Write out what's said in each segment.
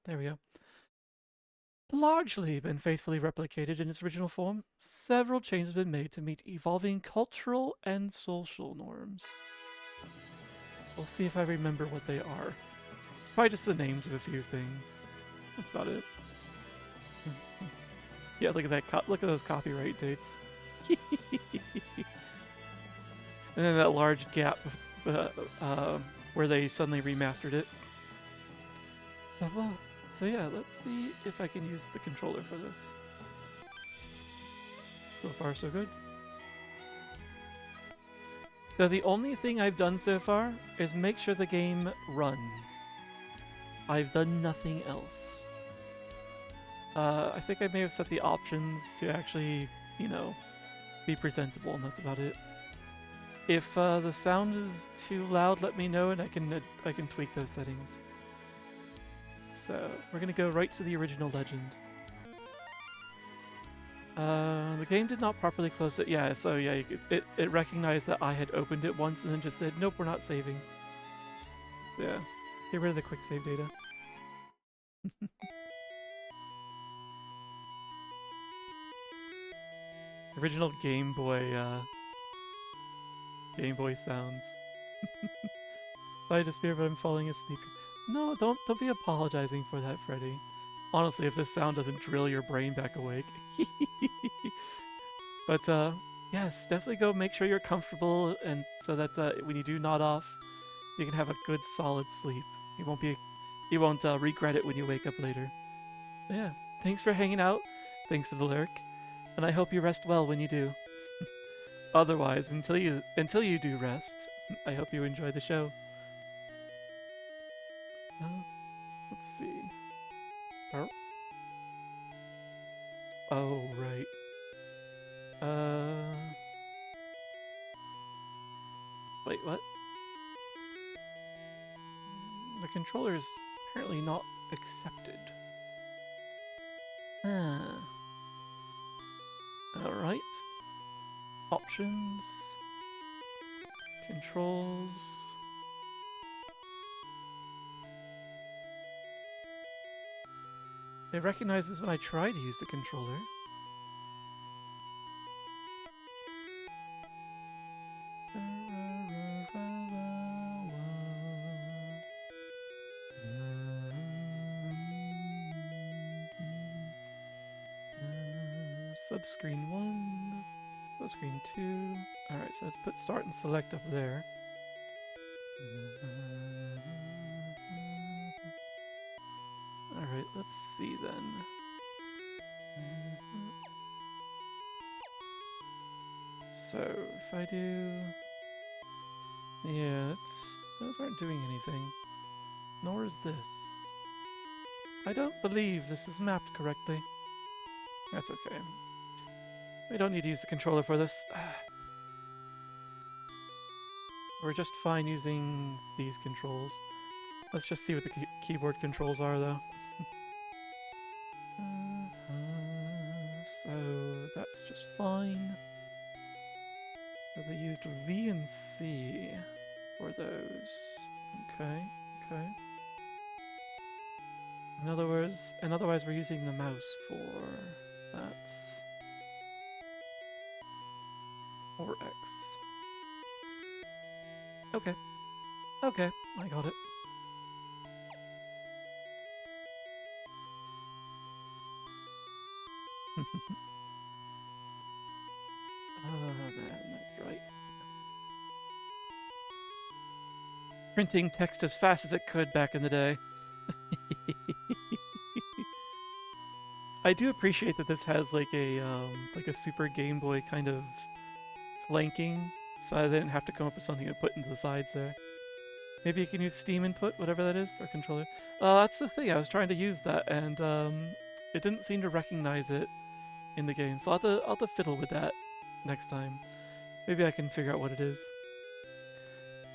There we go. Largely been faithfully replicated in its original form, several changes have been made to meet evolving cultural and social norms. We'll see if I remember what they are. It's probably just the names of a few things. That's about it. Yeah, look at that. Look at those copyright dates. And then that large gap where they suddenly remastered it. Well, so yeah, let's see if I can use the controller for this. So far, so good. So the only thing I've done so far is make sure the game runs. I've done nothing else. I think I may have set the options to actually, you know, be presentable, and that's about it. If the sound is too loud, let me know, and I can tweak those settings. So we're gonna go right to the original legend. The game did not properly close it. Yeah, so yeah, it recognized that I had opened it once and then just said, nope, we're not saving. Yeah, get rid of the quick save data. Original Game Boy sounds. Sorry to spear, but I'm falling asleep. No, don't be apologizing for that, Freddy. Honestly, if this sound doesn't drill your brain back awake. But yes, definitely go make sure you're comfortable, and so that when you do nod off, you can have a good solid sleep. You won't regret it when you wake up later. But yeah, thanks for hanging out. Thanks for the lurk, and I hope you rest well when you do. Otherwise, until you do rest, I hope you enjoy the show. Uh, let's see. Oh, oh right. Uh, wait, what? The controller is apparently not accepted. Ah. Alright. Options. Controls. It recognizes when I try to use the controller. Subscreen 1, subscreen 2. Alright, so let's put start and select up there. Alright, let's see then. So, if I do... Yeah, those aren't doing anything. Nor is this. I don't believe this is mapped correctly. That's okay. We don't need to use the controller for this. We're just fine using these controls. Let's just see what the keyboard controls are, though. So that's just fine. So they used V and C for those. Okay, okay. Otherwise we're using the mouse for that. Or X. Okay. Okay, I got it. Man, that's right. Printing text as fast as it could back in the day. I do appreciate that this has like a Super Game Boy kind of flanking, so I didn't have to come up with something to put into the sides there. Maybe you can use Steam input, whatever that is, for a controller. That's the thing. I was trying to use that, and it didn't seem to recognize it in the game. So I'll have to fiddle with that next time. Maybe I can figure out what it is.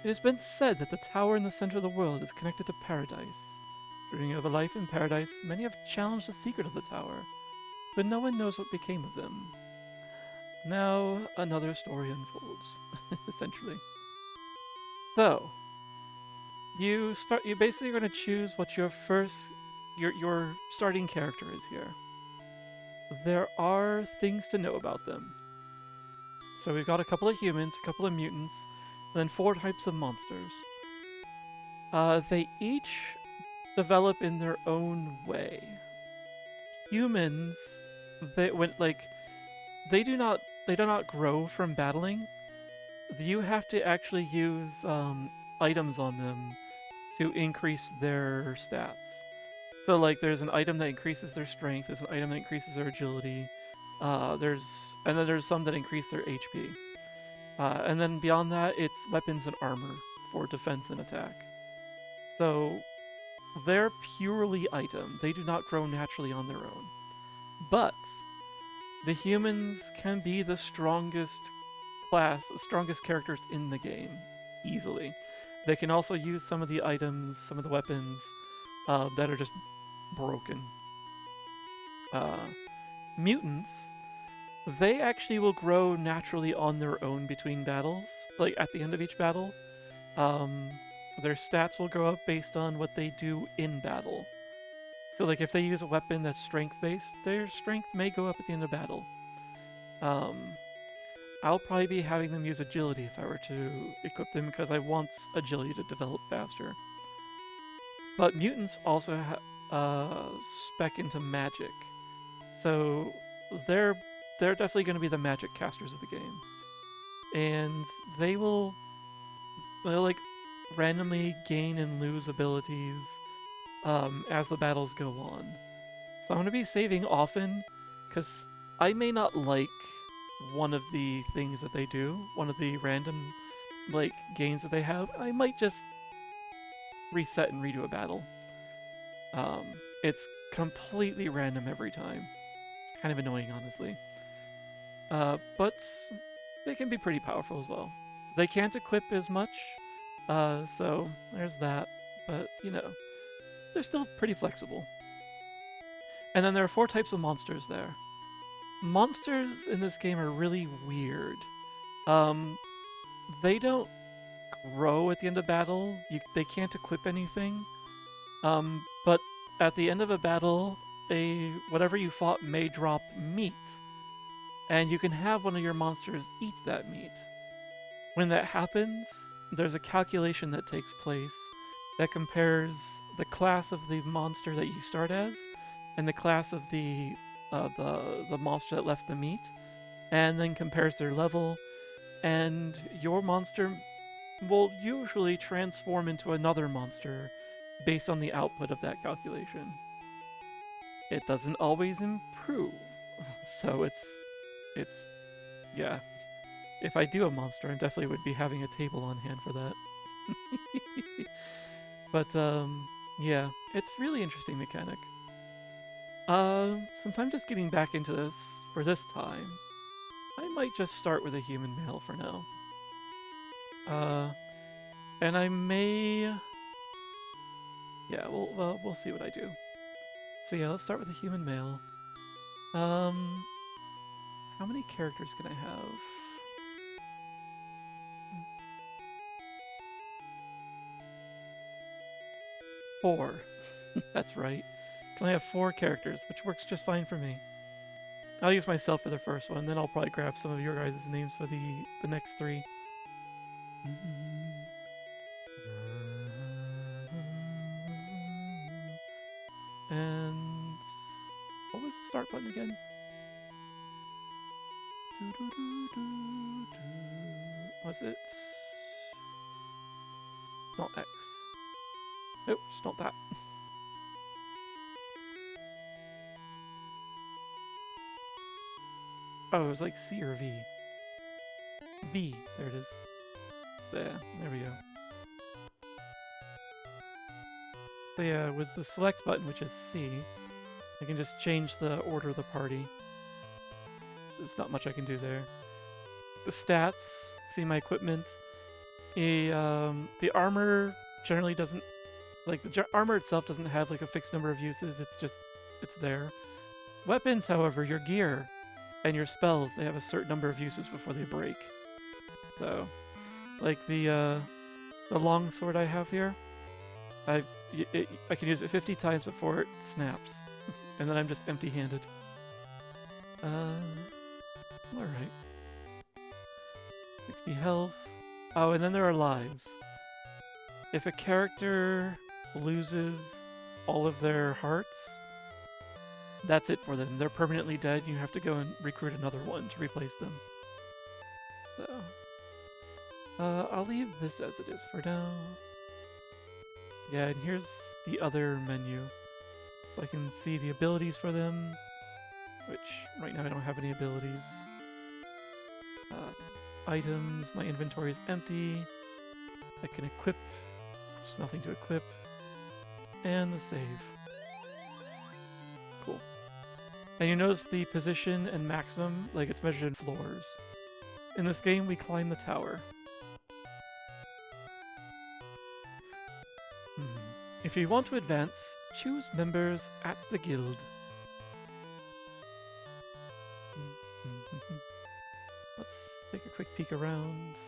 It has been said that the tower in the center of the world is connected to paradise. Dreaming of a life in paradise, many have challenged the secret of the tower, but no one knows what became of them. Now another story unfolds, essentially. So, you basically are going to choose what your first your starting character is here. There are things to know about them. So we've got a couple of humans, a couple of mutants, and then 4 types of monsters. They each develop in their own way. Humans, they do not grow from battling. You have to actually use items on them to increase their stats. So like there's an item that increases their strength, there's an item that increases their agility, and then there's some that increase their HP. And then beyond that, it's weapons and armor for defense and attack. So they're purely item. They do not grow naturally on their own. But the humans can be the strongest characters in the game, easily. They can also use some of the items, some of the weapons that are just broken. Mutants, they actually will grow naturally on their own between battles, like at the end of each battle. Their stats will go up based on what they do in battle. So like if they use a weapon that's strength-based, their strength may go up at the end of battle. I'll probably be having them use agility if I were to equip them because I want agility to develop faster. But mutants also spec into magic. So they're definitely going to be the magic casters of the game. And they'll like randomly gain and lose abilities as the battles go on. So I'm going to be saving often because I may not like one of the things that they do, one of the random like games that they have. I might just reset and redo a battle. It's completely random every time. It's kind of annoying, honestly. But they can be pretty powerful as well. They can't equip as much, so there's that. But, you know, they're still pretty flexible. And then there are 4 types of monsters there. Monsters in this game are really weird. They don't grow at the end of battle. They can't equip anything. But at the end of a battle, whatever you fought may drop meat. And you can have one of your monsters eat that meat. When that happens, there's a calculation that takes place that compares the class of the monster that you start as and the class of the monster that left the meat, and then compares their level, and your monster will usually transform into another monster based on the output of that calculation. It doesn't always improve, so it's yeah. If I do a monster, I definitely would be having a table on hand for that. But yeah, it's really interesting mechanic. Since I'm just getting back into this for this time, I might just start with a human male for now. And I may... Yeah, we'll see what I do. So yeah, let's start with a human male. How many characters can I have? 4. That's right. Can I have 4 characters, which works just fine for me. I'll use myself for the first one, then I'll probably grab some of your guys' names for the next 3. And what was the start button again? Was it? Not X. Nope, it's not that. Oh, it was like C or V. V. There it is. There we go. So yeah, with the select button, which is C, I can just change the order of the party. There's not much I can do there. The stats, see my equipment. The armor generally doesn't... Like, the armor itself doesn't have like a fixed number of uses, it's there. Weapons, however, your gear and your spells, they have a certain number of uses before they break. So, like the longsword I have here, I can use it 50 times before it snaps. And then I'm just empty-handed. Alright. 60 health. Oh, and then there are lives. If a character loses all of their hearts, that's it for them. They're permanently dead. You have to go and recruit another one to replace them. So, I'll leave this as it is for now. Yeah, and here's the other menu. So I can see the abilities for them, which right now I don't have any abilities. Items, my inventory is empty. I can equip, there's nothing to equip. And the save. Cool. And you notice the position and maximum, like it's measured in floors. In this game, we climb the tower. If you want to advance, choose members at the guild. Let's take a quick peek around.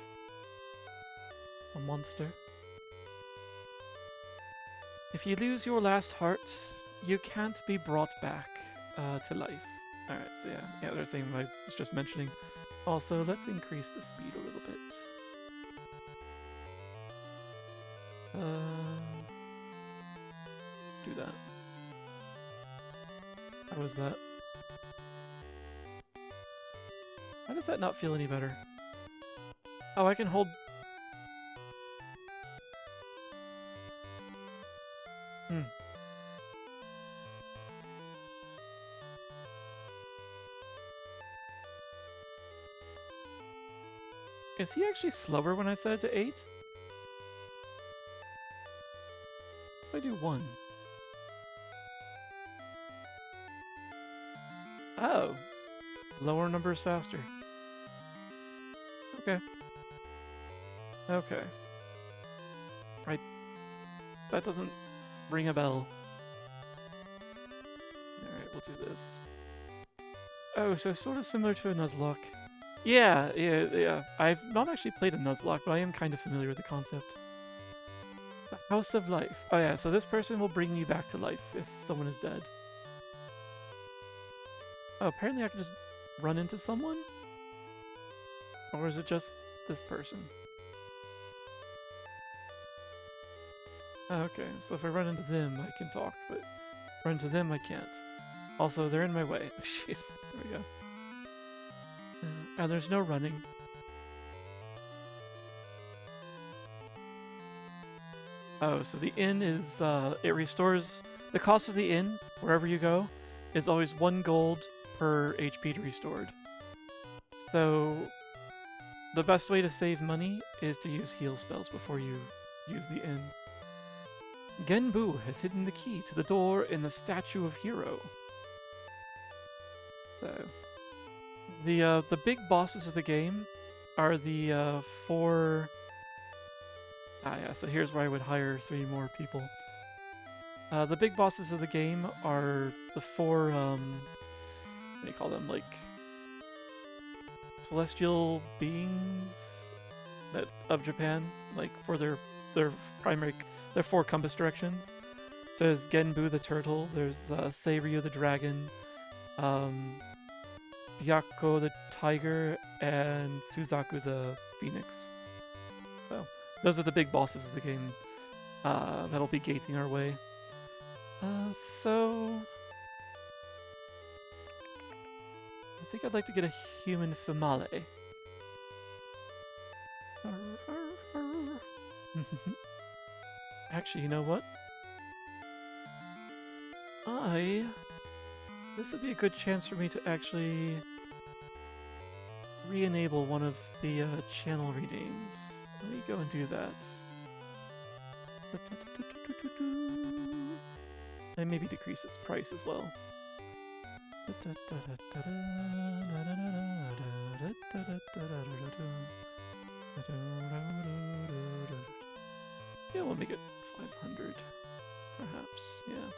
A monster. If you lose your last heart, you can't be brought back to life. Alright, so yeah, they're saying what I was just mentioning. Also, let's increase the speed a little bit. Do that. How was that? How does that not feel any better? Oh, I can hold... Is he actually slower when I set it to 8? So I do 1. Oh. Lower numbers faster. Okay. Okay. That doesn't ring a bell. Alright, we'll do this. Oh, so sort of similar to a Nuzlocke. Yeah. I've not actually played a Nuzlocke, but I am kind of familiar with the concept. The House of Life. Oh yeah, so this person will bring you back to life if someone is dead. Oh, apparently I can just run into someone? Or is it just this person? Oh, okay, so if I run into them, I can talk, but run into them, I can't. Also, they're in my way. Jeez, there we go. And there's no running. Oh, so the inn is, it restores... The cost of the inn, wherever you go, is always 1 gold per HP to restored. So, the best way to save money is to use heal spells before you use the inn. Genbu has hidden the key to the door in the Statue of Hero. So, the big bosses of the game are the 4... Ah yeah, so here's where I would hire 3 more people. The big bosses of the game are the 4, what do you call them, like, celestial beings that of Japan, like, for their primary, their 4 compass directions. So there's Genbu the turtle, there's Seiryu the dragon, Byakko the tiger, and Suzaku the phoenix. So those are the big bosses of the game that'll be gating our way. So... I think I'd like to get a human famale. Actually, you know what? This would be a good chance for me to actually re-enable one of the channel renames. Let me go and do that. And maybe decrease its price as well. Yeah, we'll make it 500, perhaps, yeah.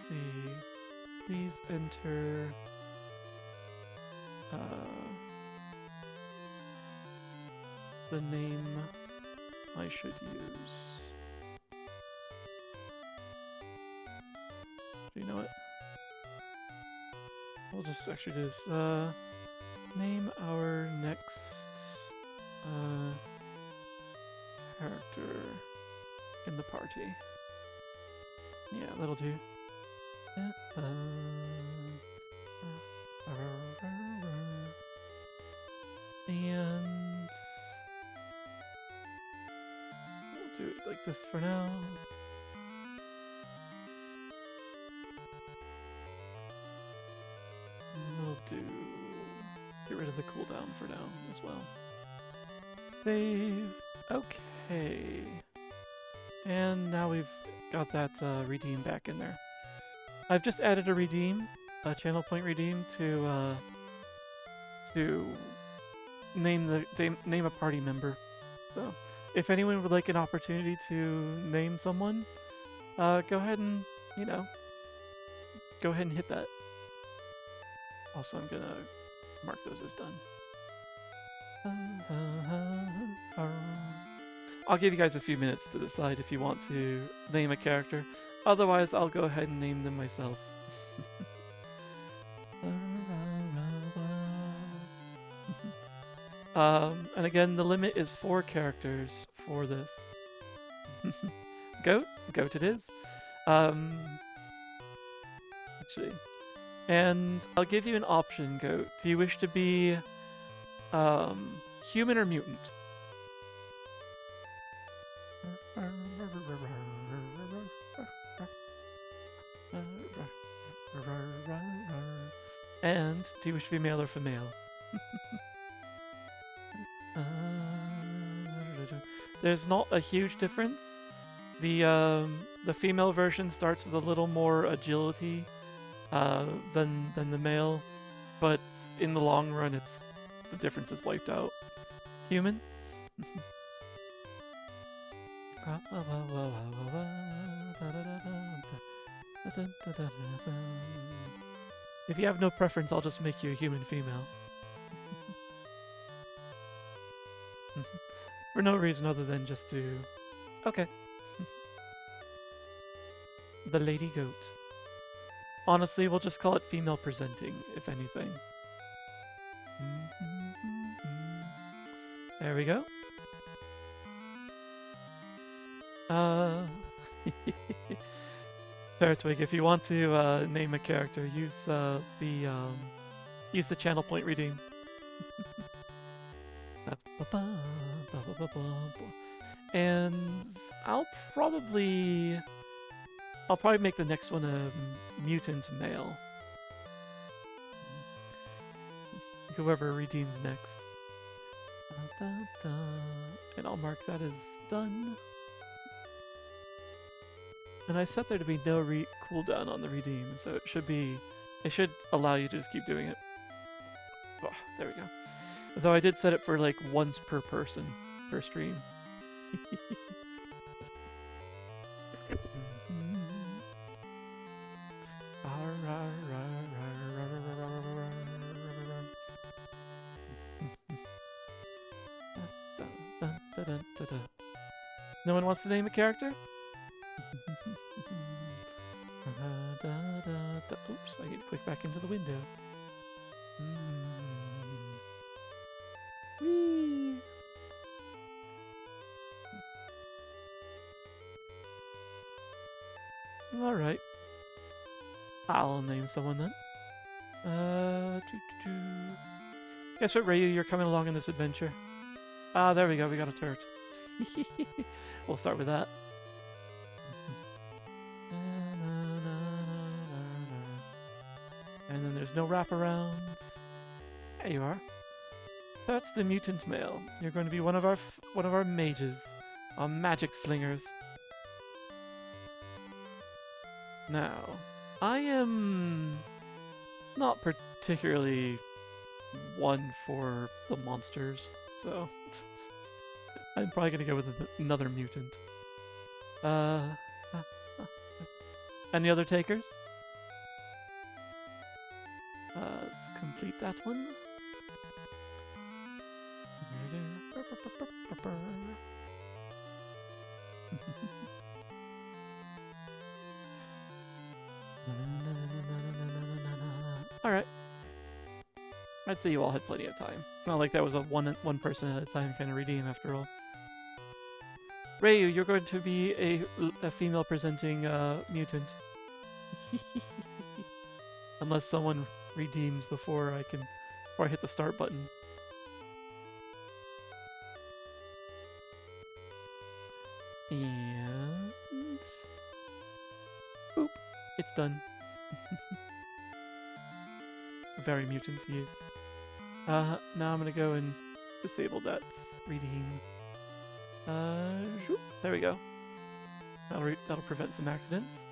see. Please enter the name I should use. Do you know it? We'll just actually do this. Name our next character in the party. Yeah, that'll do. And we'll do it like this for now. And we'll get rid of the cooldown for now as well. Save. Okay. And now we've got that redeem back in there. I've just added a redeem, a channel point redeem to name a party member. So, if anyone would like an opportunity to name someone, go ahead and go ahead and hit that. Also, I'm gonna mark those as done. I'll give you guys a few minutes to decide if you want to name a character. Otherwise, I'll go ahead and name them myself. And again, the limit is 4 characters for this. Goat it is. Actually, and I'll give you an option, Goat. Do you wish to be human or mutant? And do you wish to be male or female? There's not a huge difference. The female version starts with a little more agility than the male, but in the long run, the difference is wiped out. Human. If you have no preference, I'll just make you a human female. For no reason other than just to... Okay. The Lady Goat. Honestly, we'll just call it female presenting, if anything. There we go. Fairtwig, if you want to name a character, use the channel point redeem. And I'll probably make the next one a mutant male. Whoever redeems next. And I'll mark that as done. And I set there to be no cooldown on the redeem, so it should allow you to just keep doing it. Oh, there we go. Though I did set it for like once per person per stream. No one wants to name a character? Oops, I need to click back into the window. Whee! Alright. I'll name someone then. Guess what, Ryu? You're coming along in this adventure. Ah, there we go. We got a turret. We'll start with that. And then there's no wraparounds. There you are. That's the mutant male. You're going to be one of our mages, our magic slingers. Now, I am not particularly one for the monsters, so I'm probably gonna go with another mutant. Any other takers? complete that one. Alright. I'd say you all had plenty of time. It's not like that was a one person at a time kind of redeem after all. Ryu, you're going to be a female presenting mutant. Unless someone redeems before I hit the start button. And boop, it's done. Very mutant, yes. Now I'm gonna go and disable that redeem. Zoop, there we go. That'll prevent some accidents.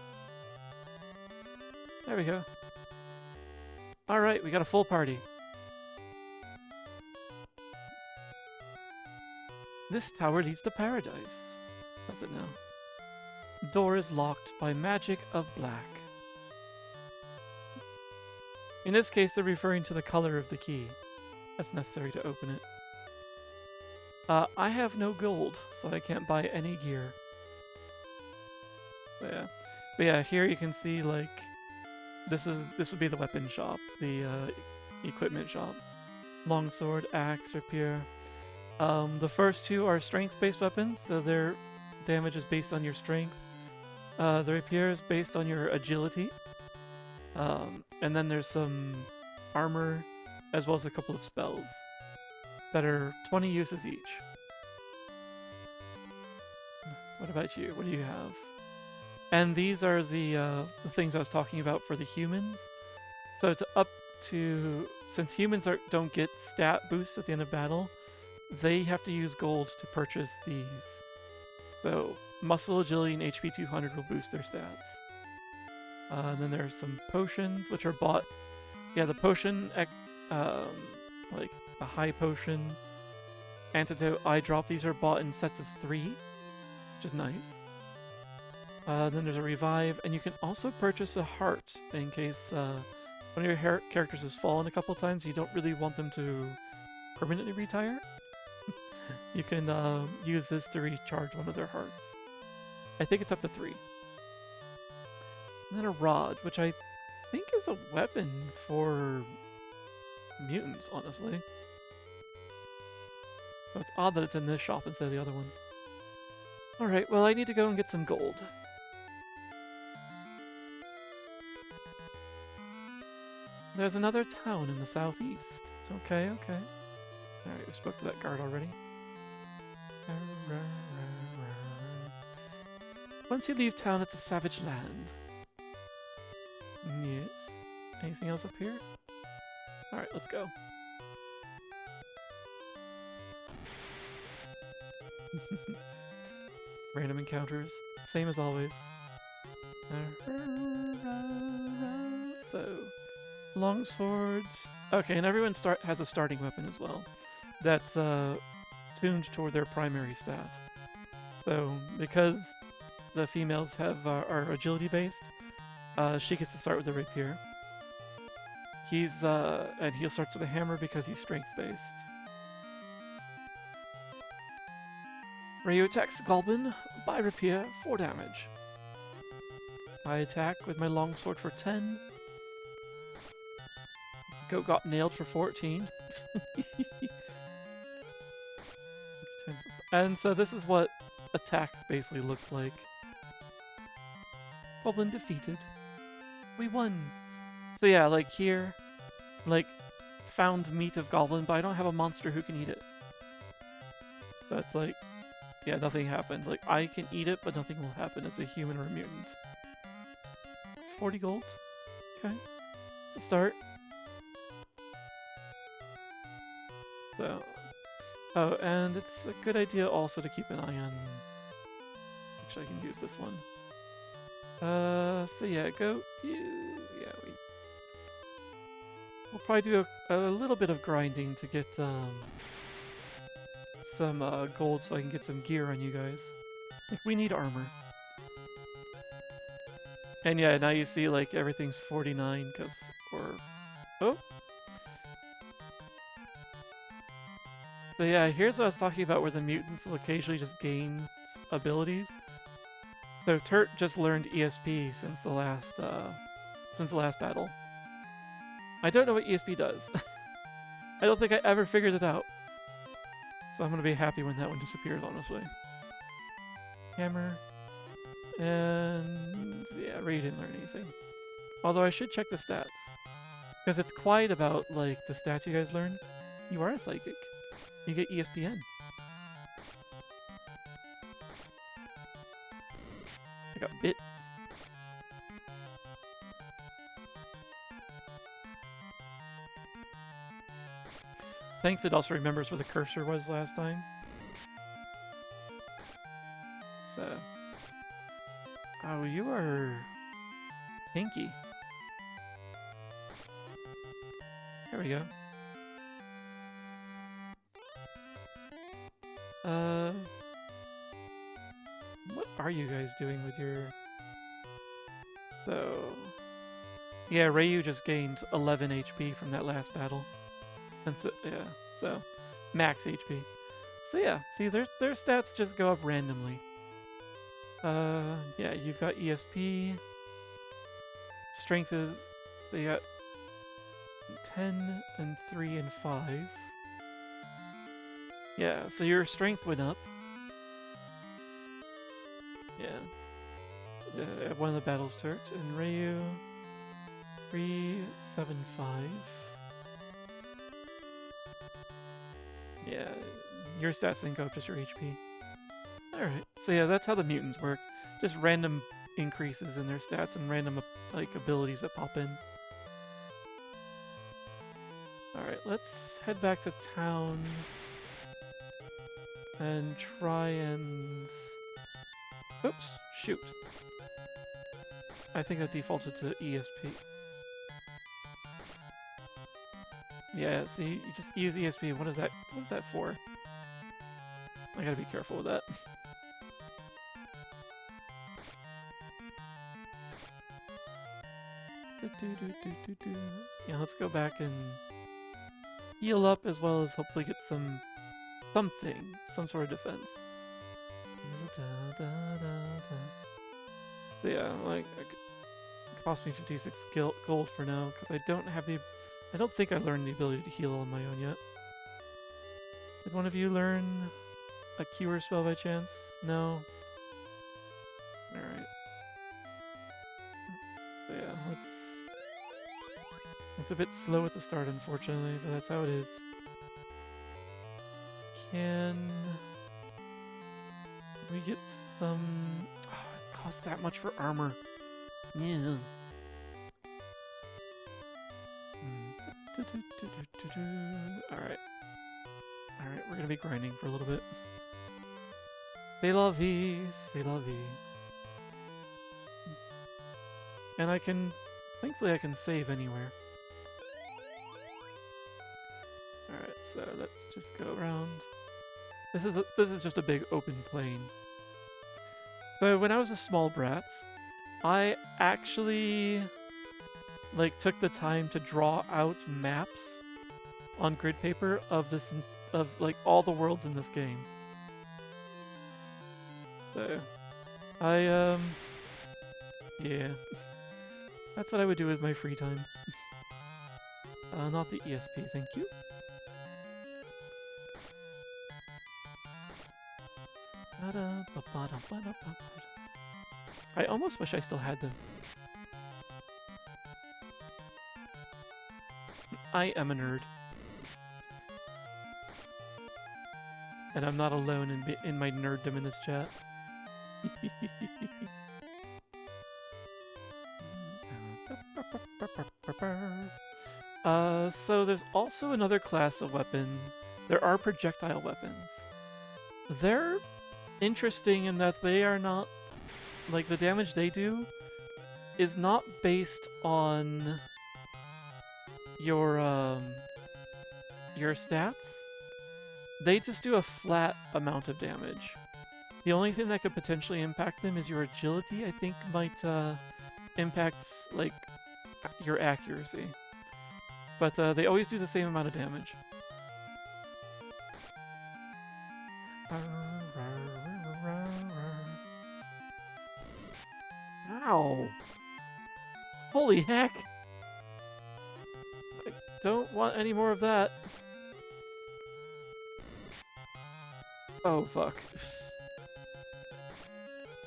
There we go. Alright, we got a full party. This tower leads to paradise. Does it now? Door is locked by magic of black. In this case, they're referring to the color of the key that's necessary to open it. I have no gold, so I can't buy any gear. But yeah, here you can see, like, this would be the weapon shop, the equipment shop. Longsword, axe, rapier. The first two are strength-based weapons, so their damage is based on your strength. The rapier is based on your agility. And then there's some armor, as well as a couple of spells that are 20 uses each. What about you? What do you have? And these are the things I was talking about for the humans. So it's up to... Since humans don't get stat boosts at the end of battle, they have to use gold to purchase these. So muscle, agility, and HP 200 will boost their stats. And then there's some potions, which are bought... Yeah, the potion, like the high potion, antidote, eye drop, these are bought in sets of 3, which is nice. Then there's a revive, and you can also purchase a heart in case one of your characters has fallen a couple times. You don't really want them to permanently retire. You can use this to recharge one of their hearts. I think it's up to 3. And then a rod, which I think is a weapon for mutants, honestly. So it's odd that it's in this shop instead of the other one. Alright, well I need to go and get some gold. There's another town in the southeast. Okay, okay. Alright, we spoke to that guard already. Once you leave town, it's a savage land. Yes. Anything else up here? Alright, let's go. Random encounters. Same as always. So, longsword. Okay, and everyone has a starting weapon as well. That's tuned toward their primary stat. So, because the females are agility based, she gets to start with a rapier. And he starts with a hammer because he's strength based. Ryu attacks Goblin by rapier for damage. I attack with my longsword for 10. Goat got nailed for 14. And so this is what attack basically looks like. Goblin defeated. We won. So yeah, like here, like, found meat of Goblin, but I don't have a monster who can eat it. So that's like, yeah, nothing happened. Like, I can eat it, but nothing will happen as a human or a mutant. 40 gold. Okay. It's a start. So, oh, and it's a good idea also to keep an eye on... Actually, I can use this one. So yeah, goat, yeah, we'll probably do a little bit of grinding to get, some, gold so I can get some gear on you guys. Like, we need armor. And yeah, now you see, like, everything's 49, oh! So yeah, here's what I was talking about where the mutants will occasionally just gain abilities. So Turt just learned ESP since the last battle. I don't know what ESP does. I don't think I ever figured it out. So I'm gonna be happy when that one disappears, honestly. Hammer. And yeah, Ray didn't learn anything. Although I should check the stats. Because it's quiet about, like, the stats you guys learn. You are a psychic. You get ESPN. I got bit. Thankfully, it also remembers where the cursor was last time. So. Oh, you are tanky. There we go. What are you guys doing with your... So... Yeah, Ryu just gained 11 HP from that last battle. Yeah, so... Max HP. So yeah, see, their stats just go up randomly. Yeah, you've got ESP. Strength is... So you got 10 and 3 and 5. Yeah, so your strength went up. Yeah. One of the battles Turt. And Ryu... 3, 7, 5. Yeah, your stats didn't go up, just your HP. Alright, so yeah, that's how the mutants work. Just random increases in their stats and random, like, abilities that pop in. Alright, let's head back to town and try and... Oops, shoot. I think that defaulted to ESP. Yeah, see, you just use ESP. What is that? What is that for? I gotta be careful with that. Yeah, let's go back and heal up as well as hopefully get some sort of defense. So yeah, like, it cost me 56 gold for now because I don't have the... I don't think I learned the ability to heal on my own yet. Did one of you learn a cure spell by chance? No? Alright. So yeah, it's a bit slow at the start, unfortunately, but that's how it is. Can we get some... Oh, it costs that much for armor. Yeah. Alright. Alright, we're gonna be grinding for a little bit. C'est la vie, c'est la vie. And I can... Thankfully I can save anywhere. Alright, so let's just go around. This is just a big open plain. So when I was a small brat, I actually... like, took the time to draw out maps on grid paper of like all the worlds in this game. So yeah, that's what I would do with my free time. Not the ESP, thank you. I almost wish I still had them. I am a nerd. And I'm not alone in my nerddom in this chat. So there's also another class of weapon. There are projectile weapons. They're interesting in that they are not... like, the damage they do is not based on your stats. They just do a flat amount of damage. The only thing that could potentially impact them is your agility, I think might impact, like, your accuracy. But they always do the same amount of damage. Ow! Holy heck! I don't want any more of that. Oh, fuck.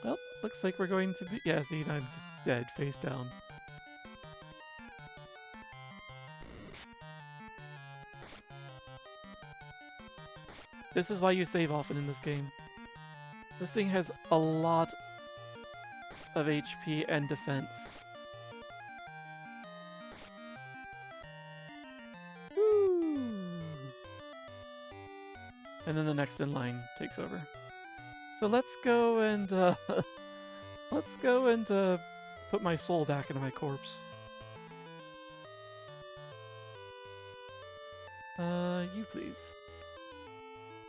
Well, looks like we're going to be... Yeah, see, I'm just dead, face down. This is why you save often in this game. This thing has a lot of HP and defense. Woo! And then the next in line takes over. So let's go and put my soul back into my corpse. You please.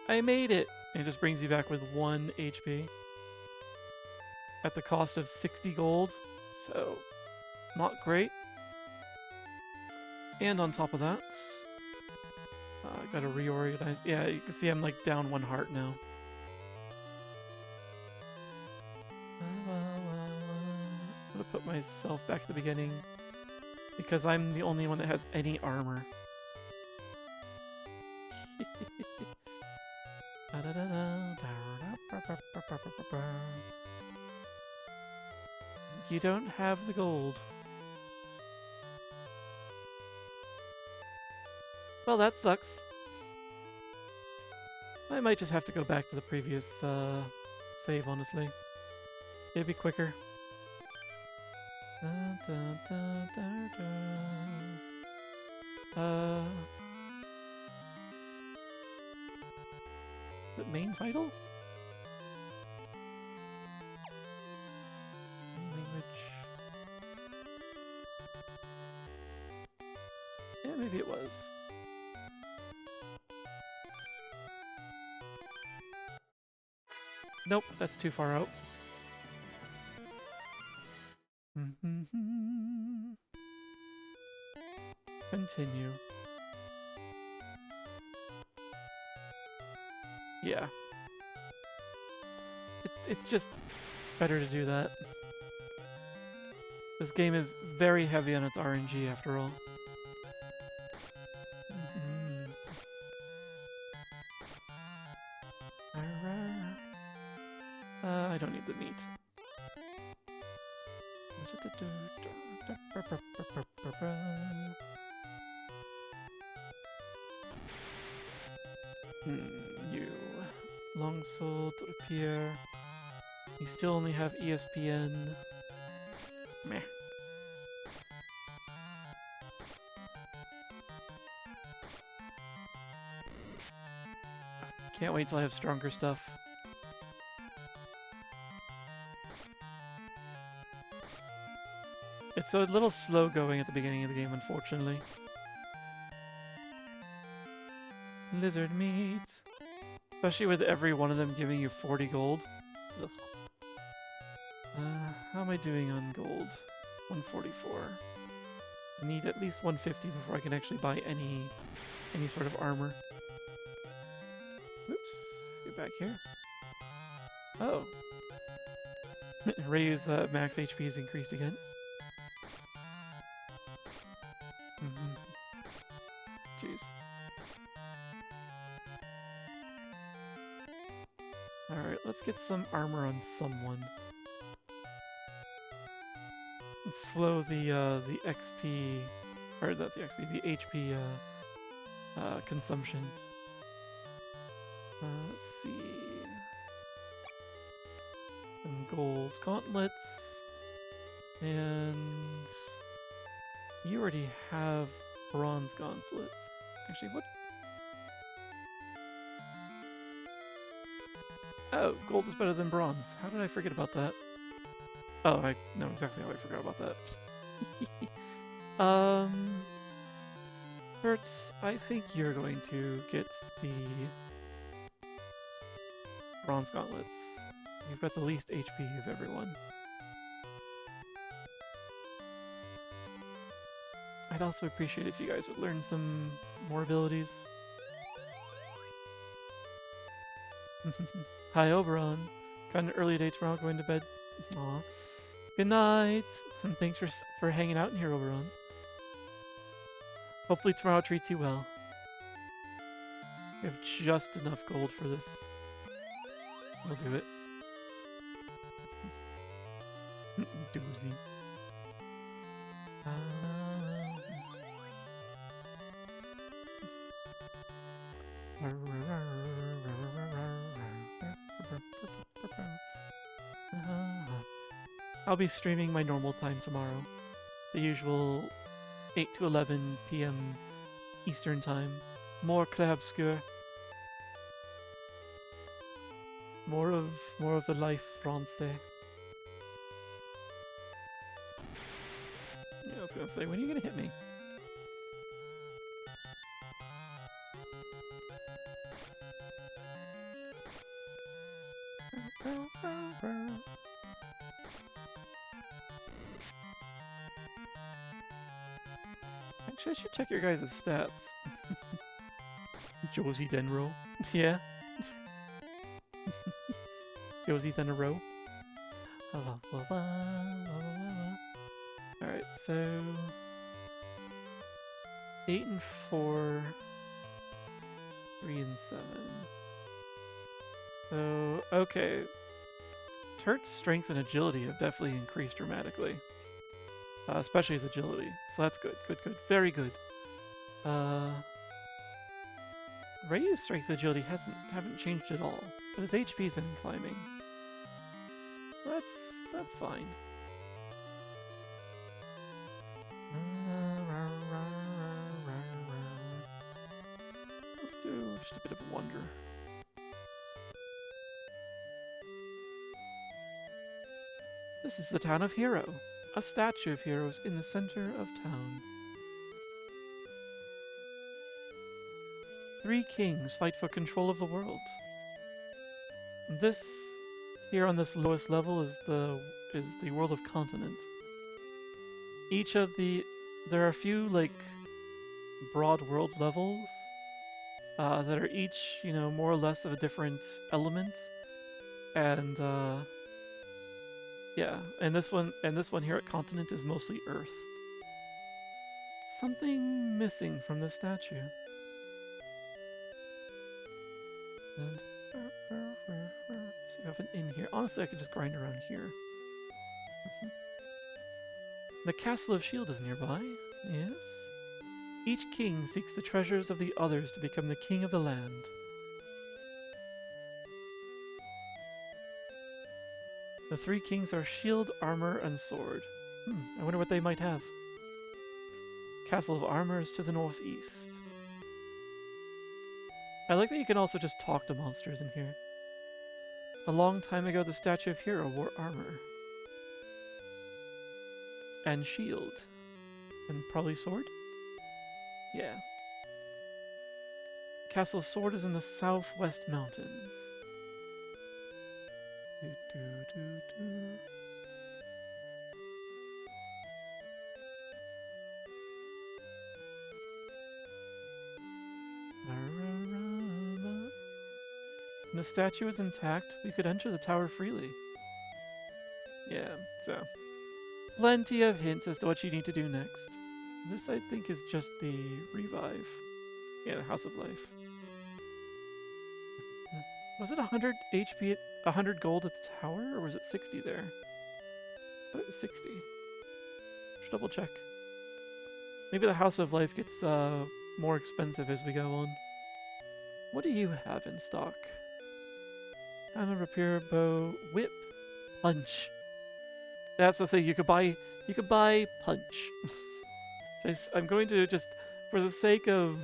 I made it! And it just brings you back with 1 HP. At the cost of 60 gold. So, not great. And on top of that, gotta reorganize. Yeah, you can see I'm like down 1 heart now. I'm gonna put myself back at the beginning because I'm the only one that has any armor. You don't have the gold. Well, that sucks. I might just have to go back to the previous save, honestly. It'd be quicker. The main title? Language. Yeah, maybe it was. Nope, that's too far out. Continue. Yeah. It's just better to do that. This game is very heavy on its RNG after all. I don't need the meat. You. Longsword appear. You still only have ESPN. Meh. Can't wait till I have stronger stuff. It's a little slow going at the beginning of the game, unfortunately. Lizard meat. Especially with every one of them giving you 40 gold. Ugh. How am I doing on gold? 144. I need at least 150 before I can actually buy any sort of armor. Oops. Get back here. Oh. Ray's max HP is increased again. Jeez. Alright, let's get some armor on someone. And slow the XP, or not the XP, the HP consumption. Let's see. Some gold gauntlets. And you already have bronze gauntlets. Actually, what? Oh, gold is better than bronze. How did I forget about that? Oh, I know exactly how I forgot about that. Hertz, I think you're going to get the bronze gauntlets. You've got the least HP of everyone. I'd also appreciate if you guys would learn some more abilities. Hi, Oberon. Got an early day tomorrow, going to bed. Aw. Good night. And thanks for hanging out in here, Oberon. Hopefully tomorrow treats you well. We have just enough gold for this. We'll do it. Doozy. I'll be streaming my normal time tomorrow. The usual 8 to 11 p.m. Eastern time. More clair-obscur. More of the life français. Yeah, I was gonna say, when are you gonna hit me? Actually, I should check your guys' stats. Josie Denro. Yeah. Josie Denro. Alright, so 8 and 4, 3 and 7. So, okay. Turt's strength and agility have definitely increased dramatically. Especially his agility. So that's good. Good, good. Very good. Ryu's strength and agility haven't changed at all. But his HP's been climbing. That's fine. Let's do just a bit of a wonder. This is the town of Hero. A statue of heroes in the center of town. 3 kings fight for control of the world. This here on this lowest level is the world of continent. There are a few like broad world levels that are each, you know, more or less of a different element, and yeah, and this one here at continent is mostly Earth. Something missing from this statue. And so we have an inn here. Honestly, I could just grind around here. The Castle of Shield is nearby. Yes. Each king seeks the treasures of the others to become the king of the land. The 3 kings are shield, armor, and sword. I wonder what they might have. Castle of Armor is to the northeast. I like that you can also just talk to monsters in here. A long time ago, the Statue of Hero wore armor. And shield. And probably sword? Yeah. Castle Sword is in the southwest mountains. When the statue is intact, we could enter the tower freely. Yeah, so plenty of hints as to what you need to do next. This, I think, is just the revive. Yeah, the House of Life. Was it 100 HP, 100 gold at the tower, or was it 60 there? I thought it was 60. Should double check. Maybe the House of Life gets more expensive as we go on. What do you have in stock? Hammer, rapier, bow, whip, punch. That's the thing. You could buy punch. I'm going to just, for the sake of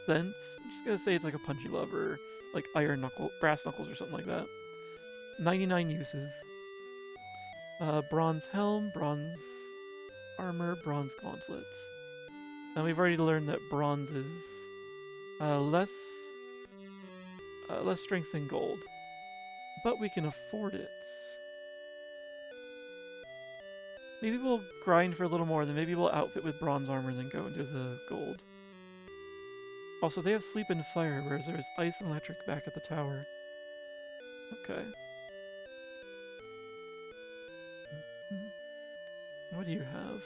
sense, I'm just gonna say it's like a punchy glove or like brass knuckles or something like that. 99 uses. Bronze helm, bronze armor, bronze gauntlet. Now we've already learned that bronze is less strength than gold, but we can afford it. Maybe we'll grind for a little more, then maybe we'll outfit with bronze armor, then go into the gold. Also, they have sleep and fire, whereas there's ice and electric back at the tower. Okay. What do you have?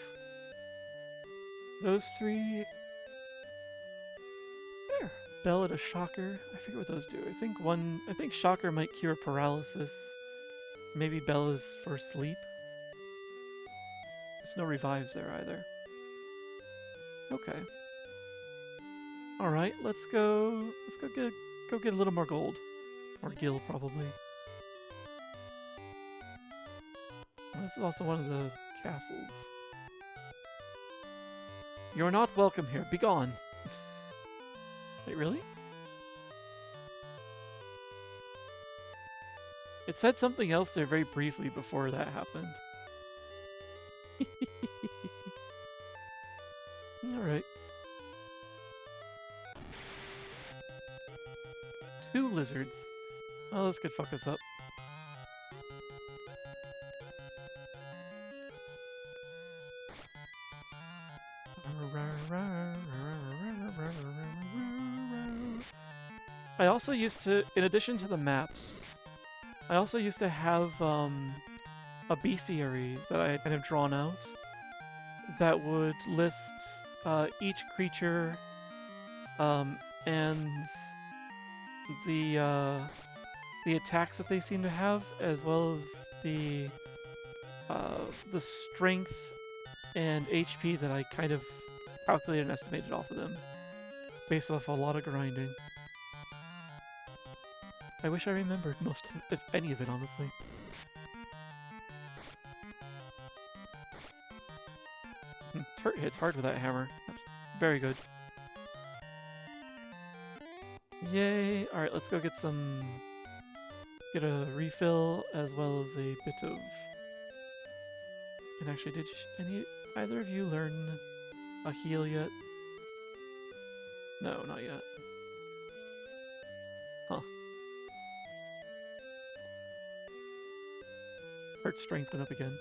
Those three. There. Bell and a shocker. I forget what those do. I think shocker might cure paralysis. Maybe Bell is for sleep. There's no revives there either. Okay. All right, let's go get a little more gold, or gil probably. Oh, this is also one of the castles. You're not welcome here. Begone. Wait, really? It said something else there very briefly before that happened. Alright. 2 lizards. Oh, this could fuck us up. I also used to, in addition to the maps, I also used to have a bestiary that I had kind of drawn out that would list each creature and the attacks that they seem to have, as well as the strength and HP that I kind of calculated and estimated off of them, based off a lot of grinding. I wish I remembered most of, if any of it, honestly. Turt hits hard with that hammer. That's very good. Yay! Alright, let's go get some... get a refill, as well as a bit of... And actually, did either of you learn a heal yet? No, not yet. Huh. Heart strength went up again.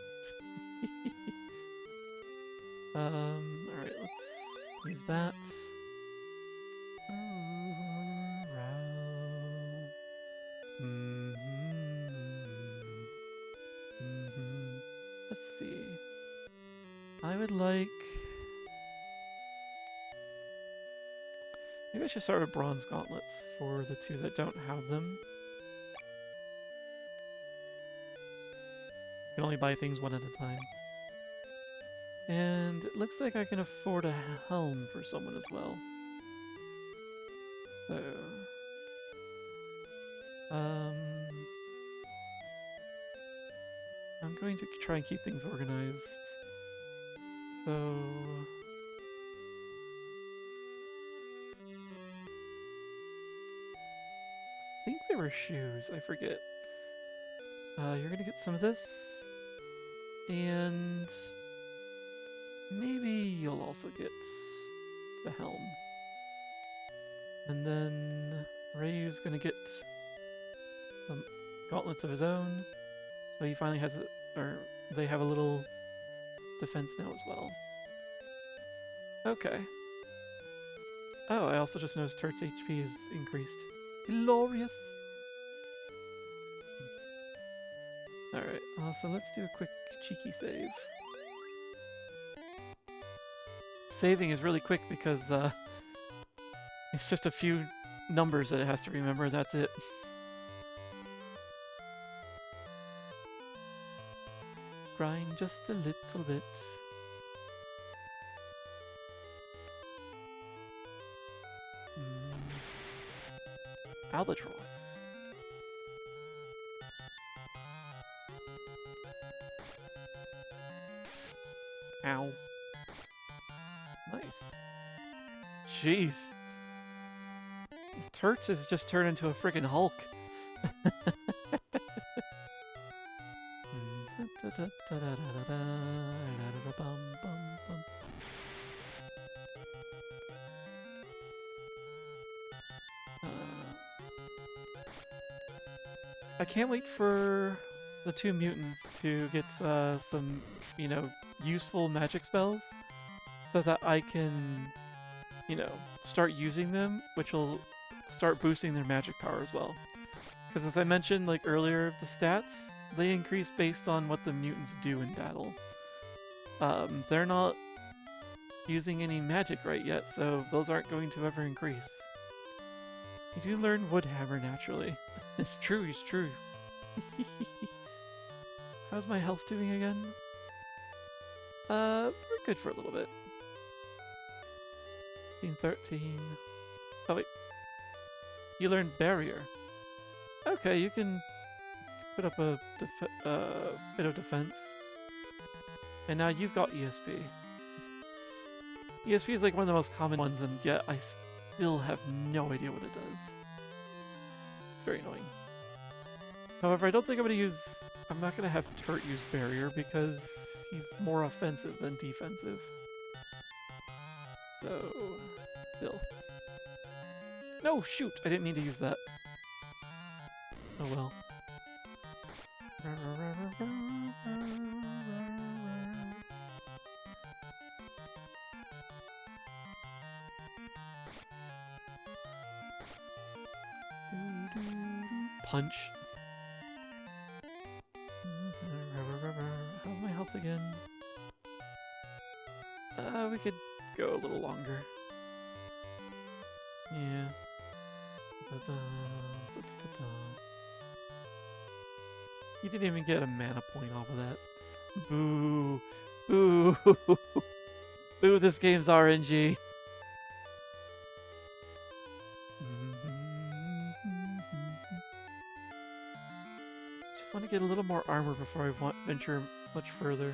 Alright, let's use that. Let's see. I would like... maybe I should start with bronze gauntlets for the 2 that don't have them. You can only buy things 1 at a time. And it looks like I can afford a helm for someone as well. So... I'm going to try and keep things organized. So... I think they were shoes, I forget. You're gonna get some of this. And... maybe you'll also get the helm. And then Ryu's gonna get some gauntlets of his own. So he finally has or they have a little defense now as well. Okay. Oh, I also just noticed Turt's HP is increased. Glorious! Alright, so let's do a quick cheeky save. Saving is really quick because it's just a few numbers that it has to remember, that's it. Grind just a little bit. Albatross. Ow. Nice. Jeez. Turt has just turned into a friggin' Hulk. I can't wait for the 2 mutants to get some, you know, useful magic spells, so that I can you know, start using them, which will start boosting their magic power as well. Because as I mentioned like earlier, the stats, they increase based on what the mutants do in battle. They're not using any magic right yet, so those aren't going to ever increase. You do learn Woodhammer naturally. It's true, it's true. How's my health doing again? We're good for a little bit. 13. Oh wait. You learned Barrier. Okay, you can put up a bit of defense. And now you've got ESP. ESP is like one of the most common ones, and yet I still have no idea what it does. It's very annoying. However, I don't think I'm not gonna have Turt use Barrier because he's more offensive than defensive. So, still. No, shoot! I didn't mean to use that. Oh well. Punch. How's my health again? We could go a little longer. Yeah. You didn't even get a mana point off of that. Boo. Boo. Boo, this game's RNG. Just want to get a little more armor before I venture much further.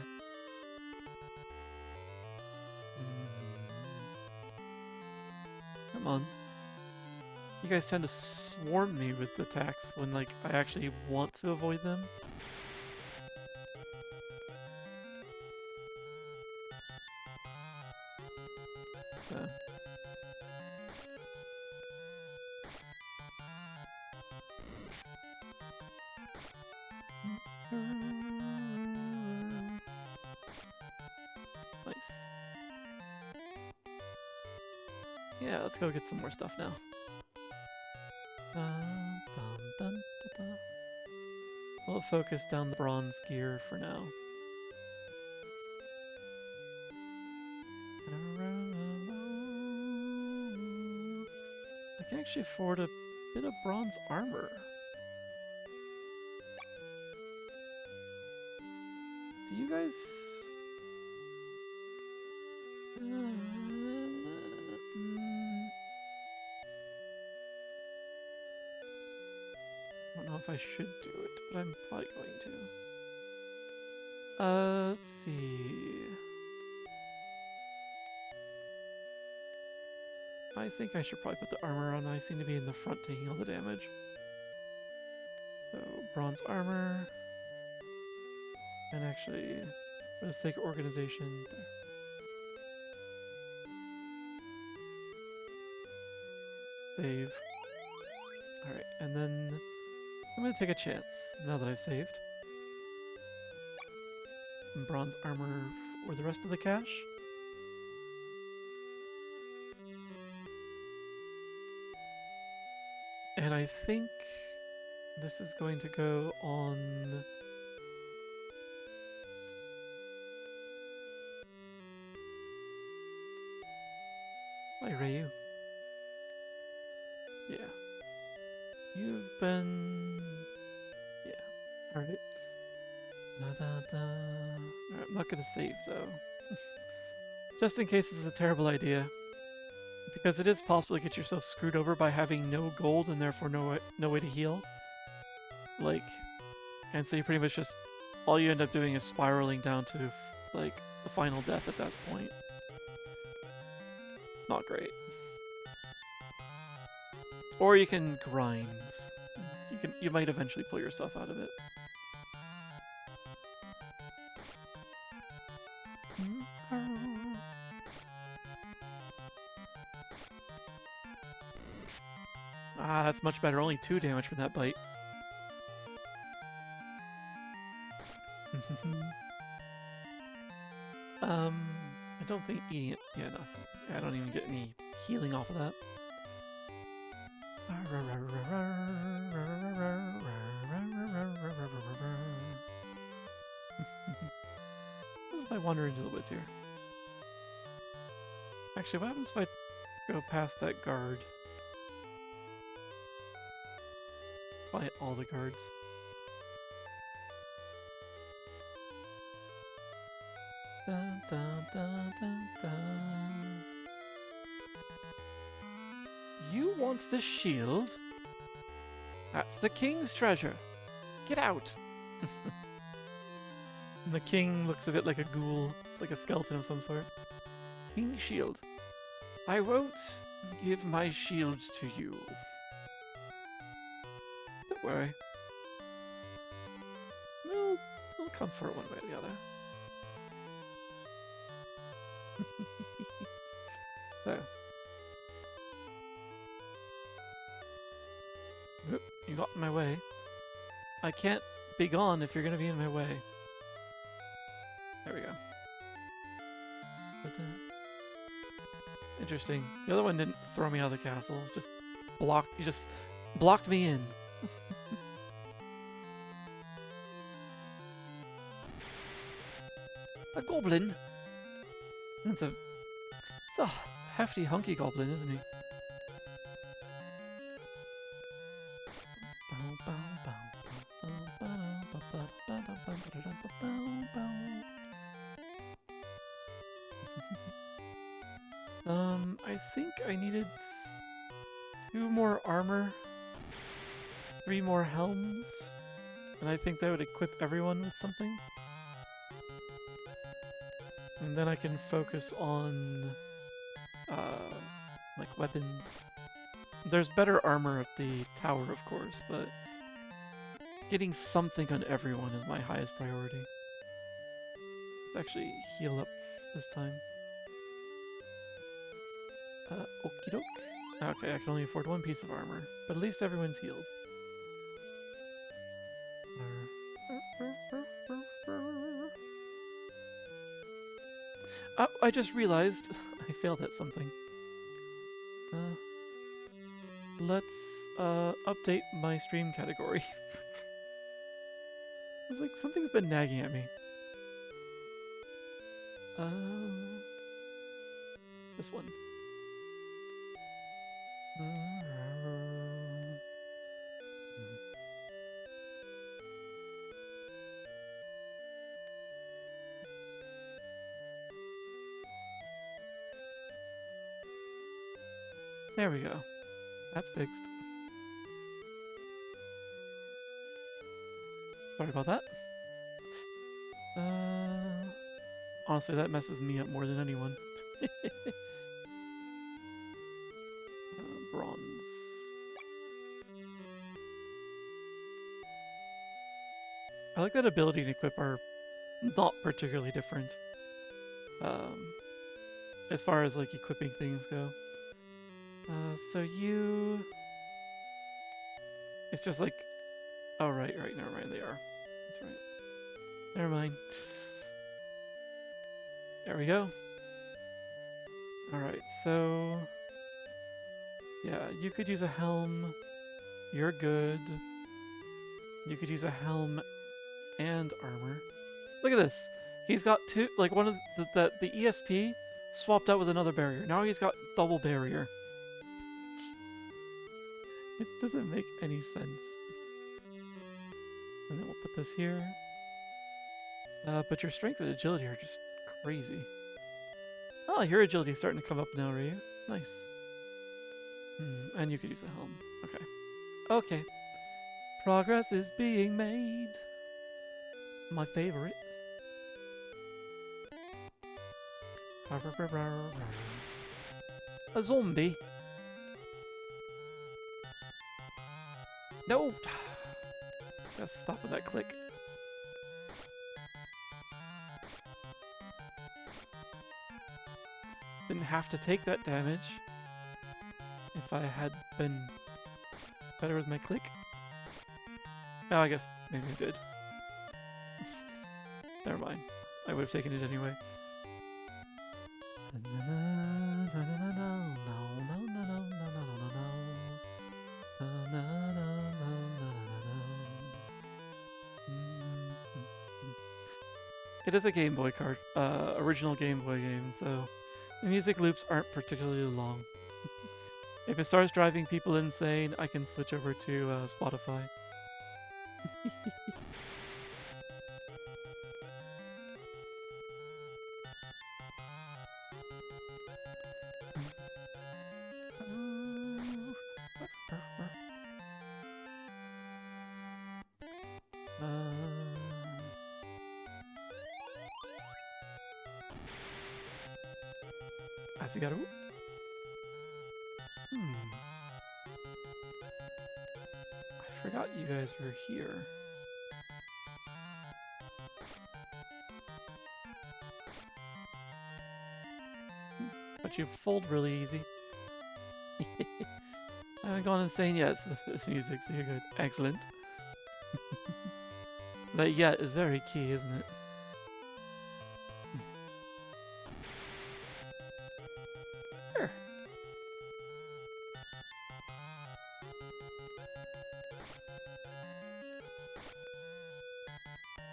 Come on. You guys tend to swarm me with attacks when, like, I actually want to avoid them. So. Nice. Yeah, let's go get some more stuff now. We'll focus down the bronze gear for now. I can actually afford a bit of bronze armor. Do you guys... I don't know if I should do it, but I'm probably going to. Let's see. I think I should probably put the armor on. I seem to be in the front taking all the damage. So, bronze armor. And actually, for the sake of organization, there. Save. Alright, and then I'm gonna take a chance now that I've saved. And bronze armor for the rest of the cache. And I think this is going to go on... Hi, Ryu. Yeah. You've been... Yeah. Alright. Alright, I'm not gonna save, though. Just in case this is a terrible idea. Because it is possible to get yourself screwed over by having no gold and therefore no way to heal. Like, and so you pretty much just... All you end up doing is spiraling down to, like, the final death at that point. Not great. Or you can grind. You might eventually pull yourself out of it. Ah, that's much better. Only 2 damage from that bite. I don't think eating it... Yeah, nothing. I don't even get any healing off of that. What if I wander into the woods here? Actually, what happens if I go past that guard? By all the guards. Dun, dun, dun, dun, dun. You want the shield? That's the king's treasure. Get out! And the king looks a bit like a ghoul. It's like a skeleton of some sort. King's shield. I won't give my shield to you. Don't worry. We'll come for it one way or the other. So. Oop, you got in my way. I can't be gone if you're gonna be in my way. There we go. Interesting. The other one didn't throw me out of the castle. Just blocked. You just blocked me in. A goblin. It's a hefty, hunky goblin, isn't he? I think I needed 2 more armor, 3 more helms, and I think that would equip everyone with something. And then I can focus on, like, weapons. There's better armor at the tower, of course, but getting something on everyone is my highest priority. Let's actually heal up this time. Okie doke. Okay, I can only afford 1 piece of armor, but at least everyone's healed. Oh, I just realized I failed at something. Let's update my stream category. It's like something's been nagging at me. This one. There we go. That's fixed. Sorry about that. Honestly, that messes me up more than anyone. Bronze. I like that ability and equip are not particularly different. As far as like equipping things go. So you... It's just like... Oh, right, never mind, they are. That's right. Never mind. There we go. Alright, so... Yeah, you could use a helm. You're good. You could use a helm and armor. Look at this! He's got 2... Like, one of the ESP swapped out with another barrier. Now he's got double barrier. It doesn't make any sense. And then we'll put this here. But your strength and agility are just crazy. Oh, your agility is starting to come up now, Ryu. Nice. And you could use a helm. Okay. Okay. Progress is being made. My favorite. A zombie. No! Gotta stop with that click. Didn't have to take that damage if I had been better with my click. Oh, I guess maybe I did. Never mind. I would have taken it anyway. It is a Game Boy card, original Game Boy game, so the music loops aren't particularly long. If it starts driving people insane, I can switch over to Spotify. SaGa. I forgot you guys were here. But you fold really easy. I haven't gone insane yet, so this music, so you're good. Excellent. That yet is very key, isn't it? Sure.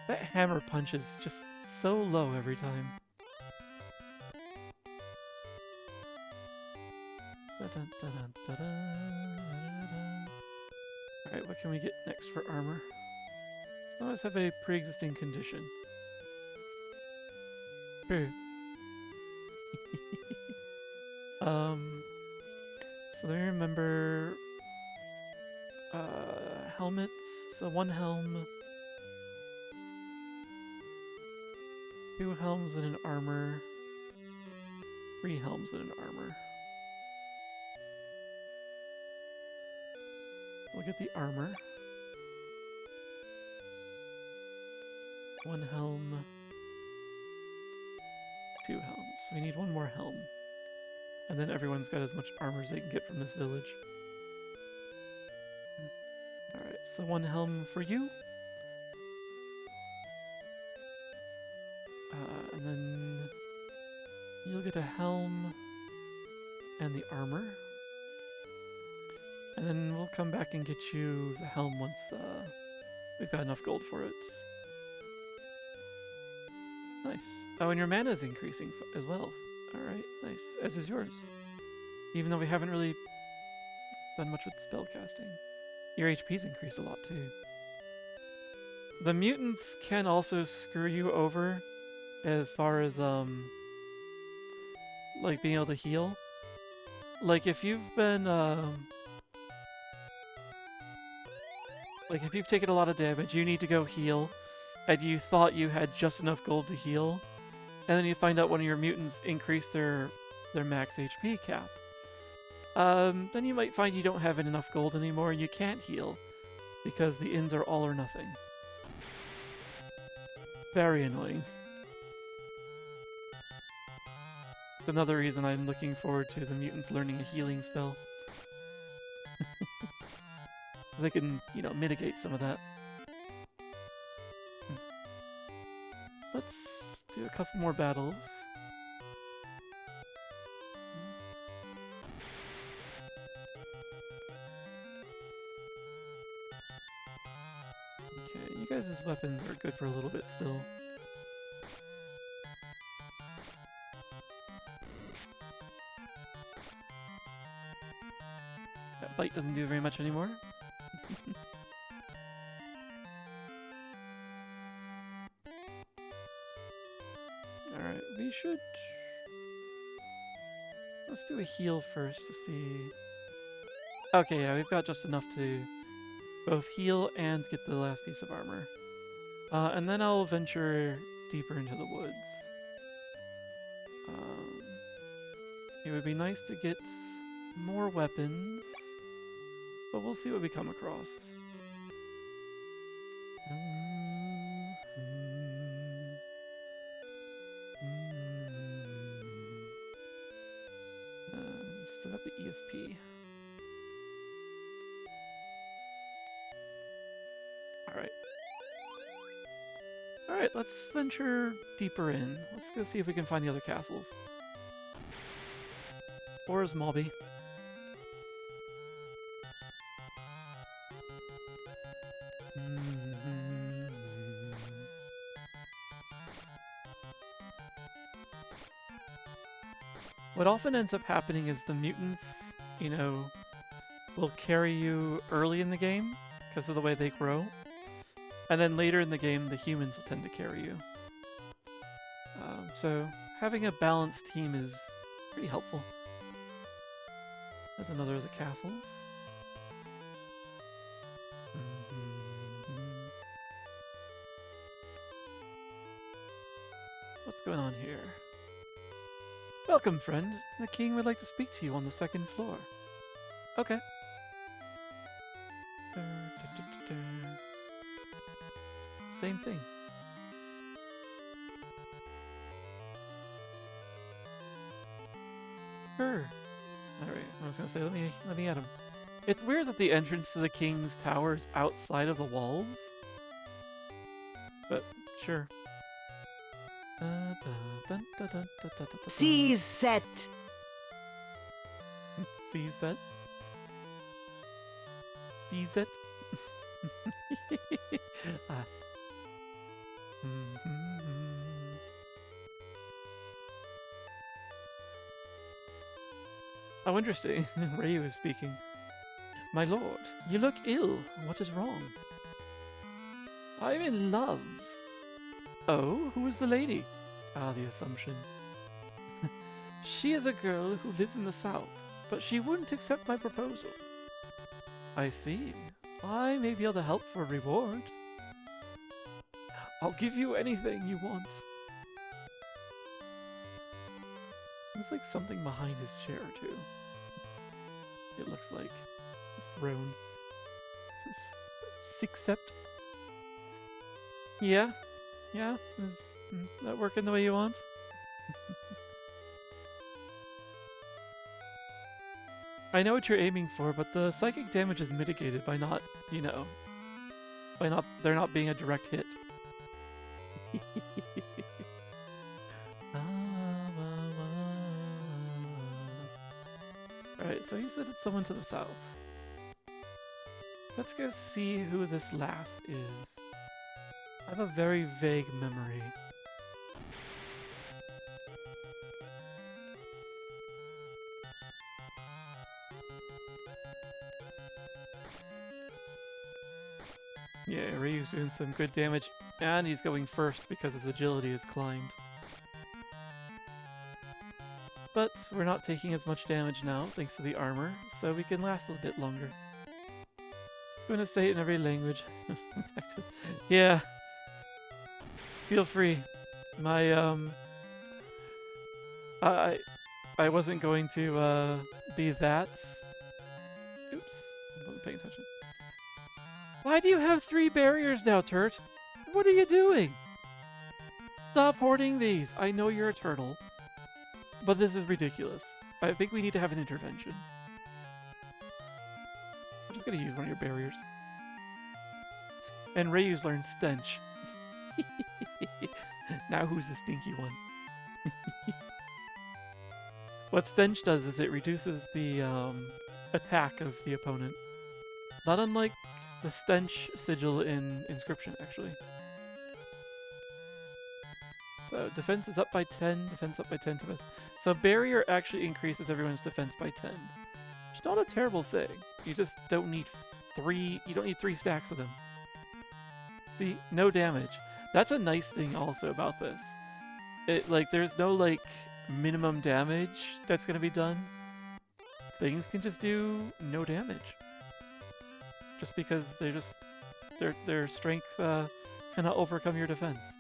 That hammer punch is just so low every time. Alright, what can we get next for armor? Some of us have a pre-existing condition. True. So let me remember helmets. So 1 helm, 2 helms and an armor, 3 helms and an armor. So we'll get the armor. 1 helm, 2 helms. So we need 1 more helm. And then everyone's got as much armor as they can get from this village. Alright, so 1 helm for you. And then you'll get a helm and the armor. And then we'll come back and get you the helm once we've got enough gold for it. Nice. Oh, and your mana is increasing as well. Alright, nice. As is yours. Even though we haven't really done much with spellcasting. Your HP's increased a lot too. The mutants can also screw you over as far as like being able to heal. Like if you've been like if you've taken a lot of damage, you need to go heal, and you thought you had just enough gold to heal, and then you find out one of your mutants increased their max HP cap. Then you might find you don't have enough gold anymore and you can't heal because the ins are all or nothing. Very annoying. It's another reason I'm looking forward to the mutants learning a healing spell. They can, you know, mitigate some of that. Let's do a couple more battles. Okay, you guys' weapons are good for a little bit still. That bite doesn't do very much anymore. Alright, we should... Let's do a heal first to see... Okay, yeah, we've got just enough to both heal and get the last piece of armor. And then I'll venture deeper into the woods. It would be nice to get more weapons, but we'll see what we come across. Still got the ESP. Alright, let's venture deeper in. Let's go see if we can find the other castles. Or as Mobby. What often ends up happening is the mutants, you know, will carry you early in the game because of the way they grow. And then later in the game, the humans will tend to carry you. So having a balanced team is pretty helpful. There's another of the castles. What's going on here? Welcome, friend. The king would like to speak to you on the second floor. Okay. Same thing. Sure. Alright, I was gonna say, let me at him. It's weird that the entrance to the king's tower is outside of the walls. But, sure. C set. C set? C set? Ah. Oh, interesting. Ryu is speaking. My lord, you look ill. What is wrong? I'm in love. Oh, who is the lady? Ah, the assumption. She is a girl who lives in the south, but she wouldn't accept my proposal. I see. I may be able to help for a reward. I'll give you anything you want. There's like something behind his chair, too. It looks like his throne. Sixcept. Yeah. Yeah? Is that working the way you want? I know what you're aiming for, but the psychic damage is mitigated by not, you know, there not being a direct hit. Alright, so you said it's someone to the south. Let's go see who this lass is. I have a very vague memory. Yeah, Ryu's doing some good damage, and he's going first because his agility has climbed. But we're not taking as much damage now, thanks to the armor, so we can last a bit longer. It's going to say it in every language. Yeah. Feel free. My, I wasn't going to, be that. Oops. I wasn't paying attention. Why do you have 3 barriers now, Turt? What are you doing? Stop hoarding these. I know you're a turtle. But this is ridiculous. I think we need to have an intervention. I'm just gonna use one of your barriers. And Ryu's learned Stench. Now who's the stinky one? What Stench does is it reduces the attack of the opponent. Not unlike the Stench sigil in Inscription, actually. So defense is up by 10, defense up by 10. So barrier actually increases everyone's defense by 10. It's not a terrible thing. You just don't need 3. You don't need 3 stacks of them. See, no damage. That's a nice thing also about this. There's no minimum damage that's gonna be done. Things can just do no damage. Just because their strength cannot overcome your defense.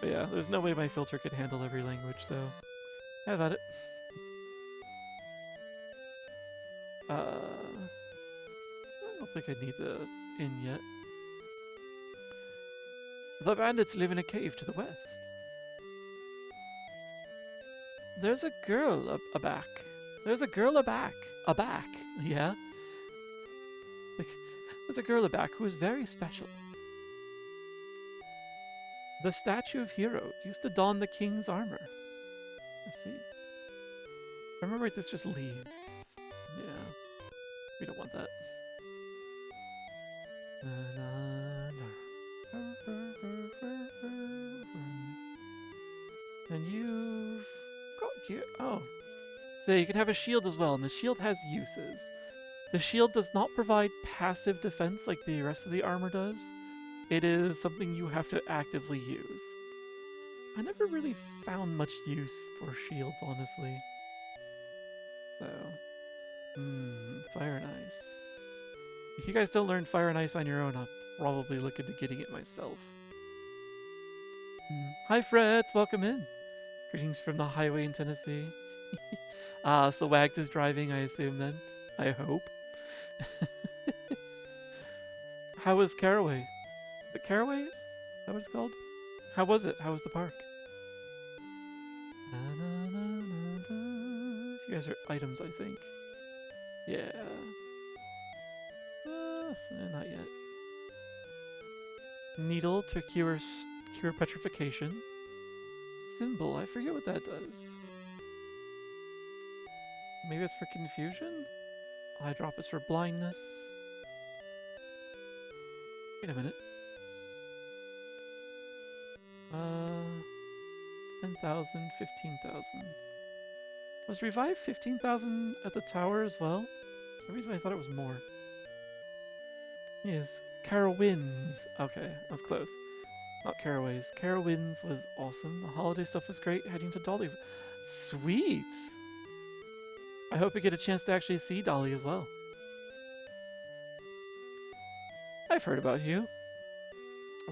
But yeah, there's no way my filter could handle every language, so have at it. I don't think I need the inn yet. The bandits live in a cave to the west. There's a girl aback. There's a girl aback. Aback, yeah? There's a girl aback who is very special. The statue of Hero used to don the king's armor. I see. If I remember right, this just leaves. Yeah. We don't want that. And you've got gear. Oh. So you can have a shield as well, and the shield has uses. The shield does not provide passive defense like the rest of the armor does. It is something you have to actively use. I never really found much use for shields, honestly. So, Fire and Ice. If you guys don't learn Fire and Ice on your own, I'll probably look into getting it myself. Hi, Freds, welcome in. Greetings from the highway in Tennessee. So Wagged is driving, I assume then. I hope. How was Caraway? Is it Caraway? Is that what it's called? How was it? How was the park? You guys are items, I think. Yeah. Not yet. Needle to cure petrification. Symbol, I forget what that does. Maybe it's for confusion? Eyedrop is for blindness. Wait a minute. 10,000, 15,000. Was Revive 15,000 at the tower as well? For some reason I thought it was more. Yes. Carowinds. Okay, that's close. Not Caraways. Carowinds was awesome. The holiday stuff was great. Heading to Dolly. Sweet! I hope we get a chance to actually see Dolly as well. I've heard about you.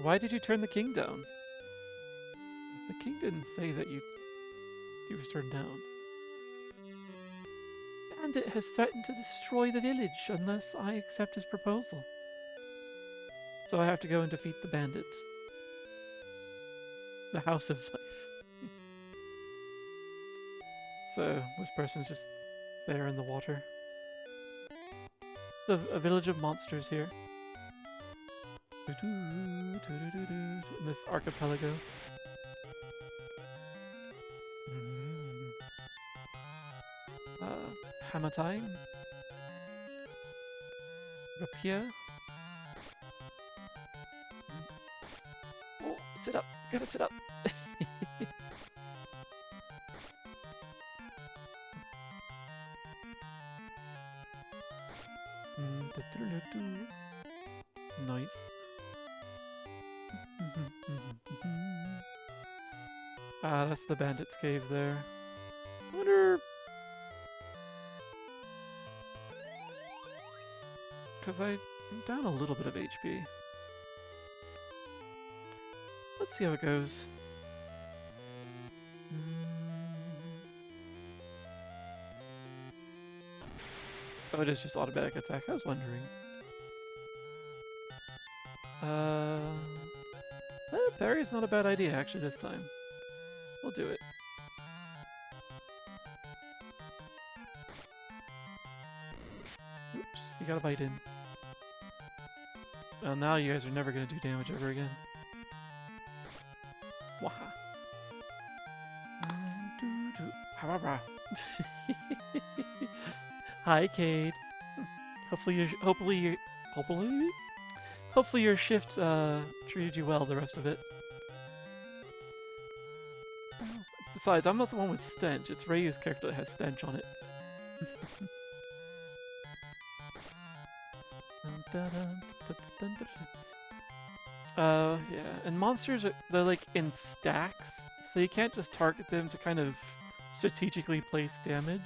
Why did you turn the king down? The king didn't say that he was turned down. Bandit has threatened to destroy the village unless I accept his proposal. So I have to go and defeat the bandit. The House of Life. So this person's just there in the water. A village of monsters here. In this archipelago. Hammer time. Rapier. Oh, sit up. Gotta sit up. Nice. That's the bandit's cave there. I wonder... Because I'm down a little bit of HP. Let's see how it goes. Oh, it is just automatic attack. I was wondering. Parry's not a bad idea, actually, this time. We'll do it. Oops, you gotta bite in. Well, now you guys are never gonna do damage ever again. Waha. Hi, Cade. Hopefully your shift treated you well the rest of it. Besides, I'm not the one with stench. It's Ryu's character that has stench on it. Yeah, and monsters they're like in stacks, so you can't just target them to kind of strategically place damage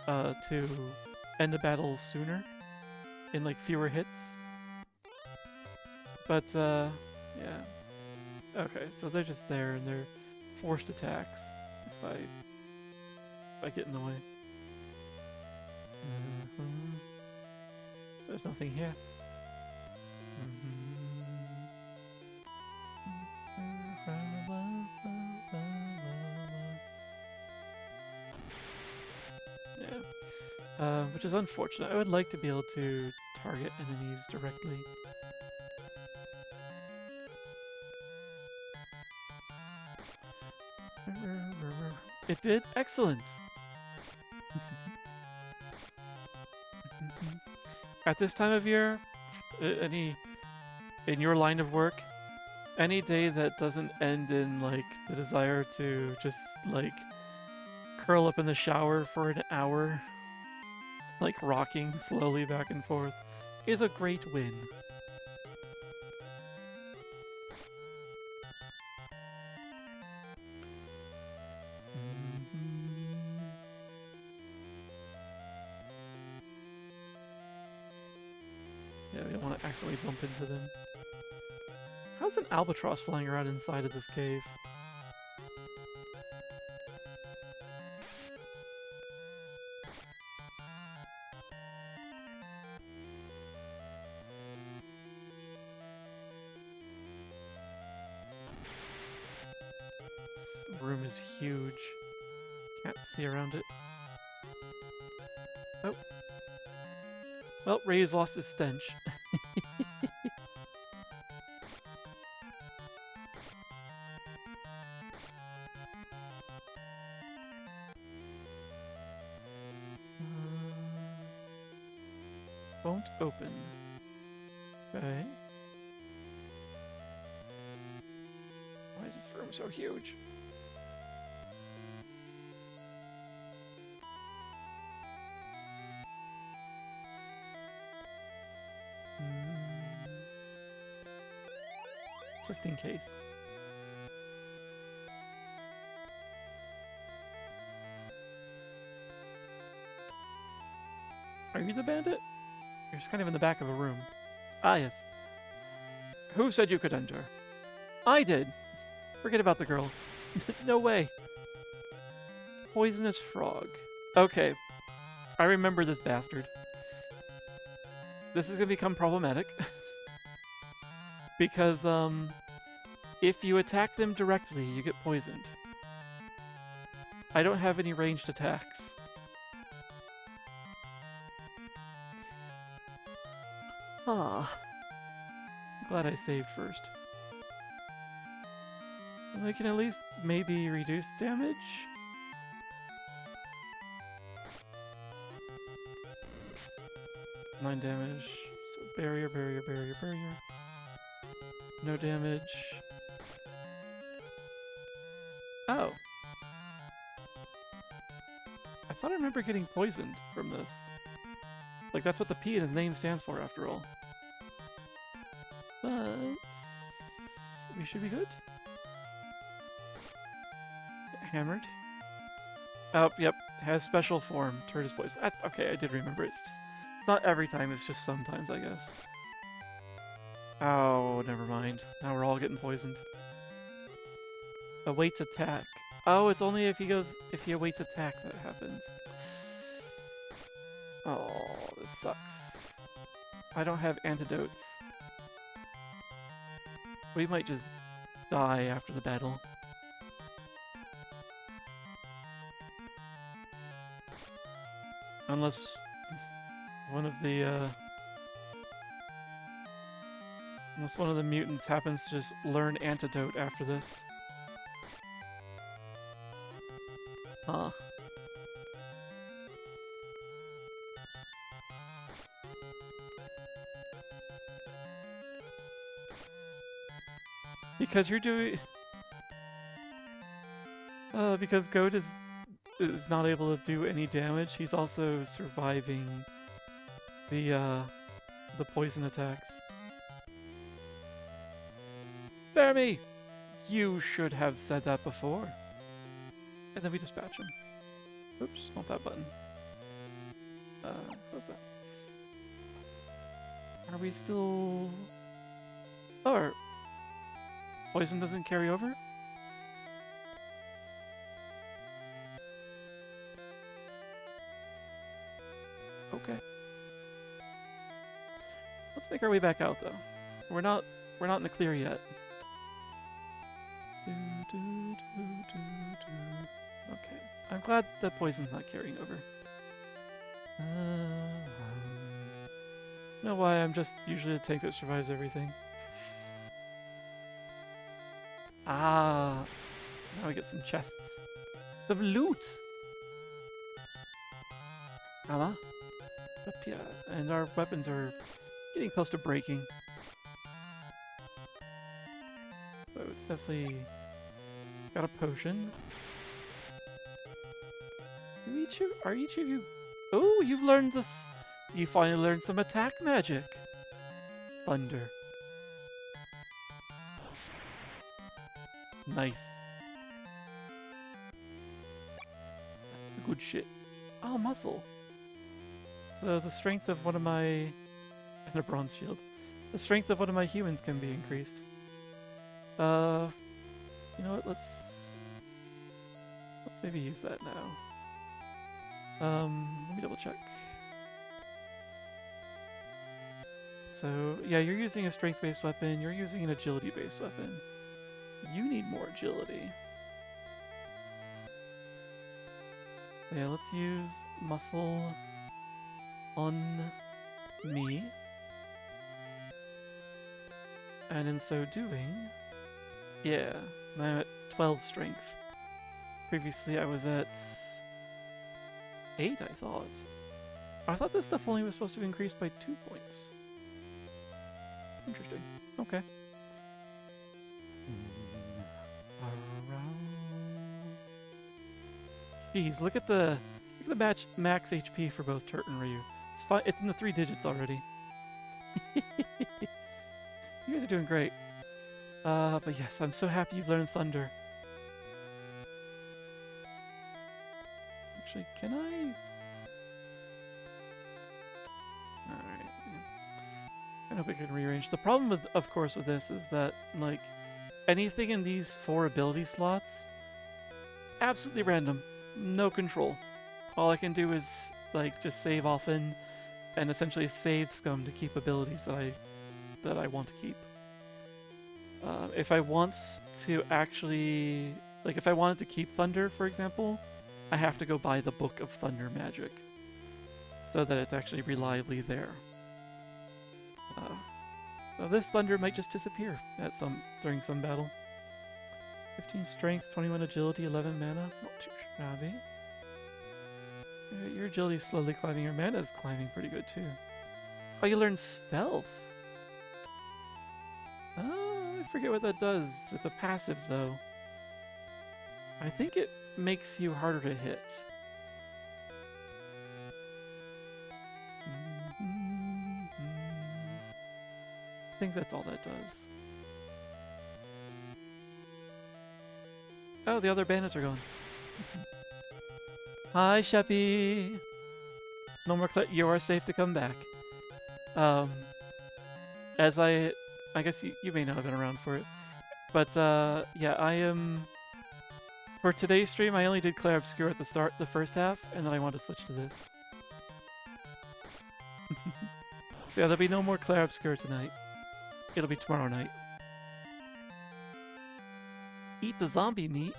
to end the battle sooner in like fewer hits. But yeah. Okay, so they're just there and they're forced attacks if I get in the way. There's nothing here. Yeah. Which is unfortunate. I would like to be able to target enemies directly. It did? Excellent! At this time of year, in your line of work, any day that doesn't end in, like, the desire to just, like, curl up in the shower for an hour, like, rocking slowly back and forth, is a great win. Yeah, we don't want to accidentally bump into them. How's an albatross flying around inside of this cave? This room is huge. Can't see around it. Oh. Well, Ray's lost his stench. Won't open. Okay. Why is this room so huge? Just in case. Are you the bandit? You're just kind of in the back of a room. Ah, yes. Who said you could enter? I did. Forget about the girl. No way. Poisonous frog. Okay. I remember this bastard. This is gonna become problematic. Because, if you attack them directly, you get poisoned. I don't have any ranged attacks. Ah. Glad I saved first. I can at least maybe reduce damage? Nine damage. So barrier, barrier, barrier, barrier. No damage. Oh. I thought I remember getting poisoned from this. Like, that's what the P in his name stands for, after all. But we should be good. Hammered. Oh, yep. Has special form. Turret is poisoned. That's okay, I did remember. It's not every time, it's just sometimes, I guess. Oh, never mind. Now we're all getting poisoned. Awaits attack. Oh, it's only if he awaits attack that happens. Oh, this sucks. I don't have antidotes. We might just die after the battle. Unless one of the, unless one of the mutants happens to just learn antidote after this. Huh. Because you're doing... because Goat is not able to do any damage, he's also surviving the poison attacks. Spare me! You should have said that before. And then we dispatch him. Oops, not that button. What's that? Are we still... Oh, poison doesn't carry over? Okay. Let's make our way back out, though. We're not in the clear yet. Okay. I'm glad that poison's not carrying over. You know why? I'm just usually a tank that survives everything. Ah. Now we get some chests. Some loot! Ama. Up, yeah. And our weapons are getting close to breaking. So it's definitely got a potion. Are each of you... Oh, you've learned this... You finally learned some attack magic. Thunder. Nice. That's the good shit. Oh, muscle. So the strength of one of my... And a bronze shield. The strength of one of my humans can be increased. You know what? Let's maybe use that now. Let me double check. So, yeah, you're using a strength-based weapon, you're using an agility-based weapon. You need more agility. Yeah, let's use muscle on me. And in so doing, yeah, I'm at 12 strength. Previously I was at 8, I thought. I thought this stuff only was supposed to increase by 2 points. Interesting. Okay. Jeez, look at the max HP for both Turt and Ryu. It's in the 3 digits already. You guys are doing great. But yes, I'm so happy you've learned Thunder. Actually, can I? Alright. I hope I can rearrange. The problem with, of course, with this is that, like, anything in these 4 ability slots, absolutely random. No control. All I can do is, like, just save often and essentially save scum to keep abilities that I want to keep. If I want to actually... Like, if I wanted to keep Thunder, for example, I have to go buy the Book of Thunder Magic so that it's actually reliably there. So this Thunder might just disappear at during some battle. 15 strength, 21 agility, 11 mana. Not too shabby. Your agility is slowly climbing. Your mana is climbing pretty good too. Oh, you learned stealth. Oh, I forget what that does. It's a passive though. I think it makes you harder to hit. I think that's all that does. Oh, the other bandits are gone. Hi, Sheppy! No more you are safe to come back. As I guess you may not have been around for it. But, yeah, I am... For today's stream, I only did Clair Obscur at the first half, and then I want to switch to this. So yeah, there'll be no more Clair Obscur tonight. It'll be tomorrow night. Eat the zombie meat.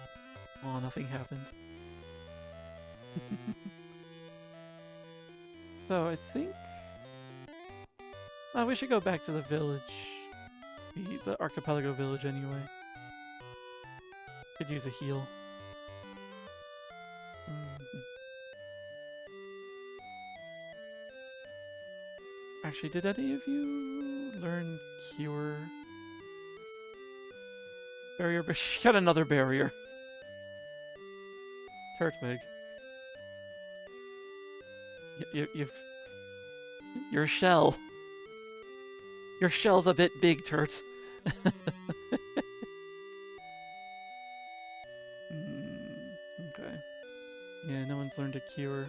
Oh, nothing happened. So I think... Oh, we should go back to the village. The archipelago village anyway. Could use a heal. Actually, did any of you learn Cure? Barrier, but she got another barrier. Turtwig. Your shell. Your shell's a bit big, Turt. Okay. Yeah, no one's learned a cure.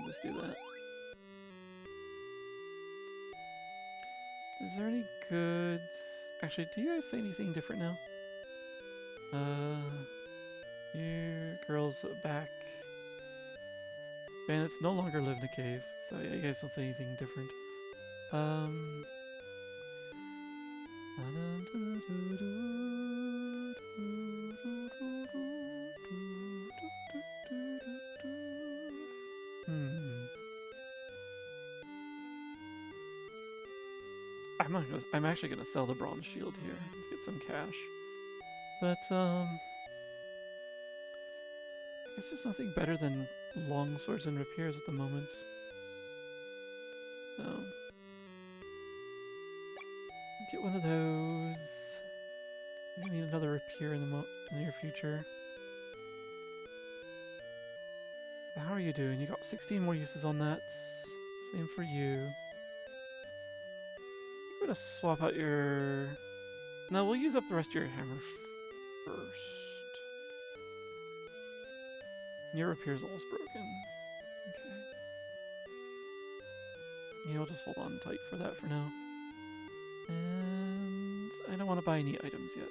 Let's do that. Is there any goods? Actually, do you guys say anything different now? You girls back. Bandits no longer live in a cave, so yeah, you guys don't say anything different. I'm actually gonna sell the bronze shield here to get some cash. But, I guess there's nothing better than long swords and repairs at the moment. So, get one of those. I need another repair in the near future. So how are you doing? You got 16 more uses on that. Same for you. I'm gonna swap out your... No, we'll use up the rest of your hammer first. Your repair's almost broken. Okay. Yeah, we'll just hold on tight for that for now. And I don't want to buy any items yet.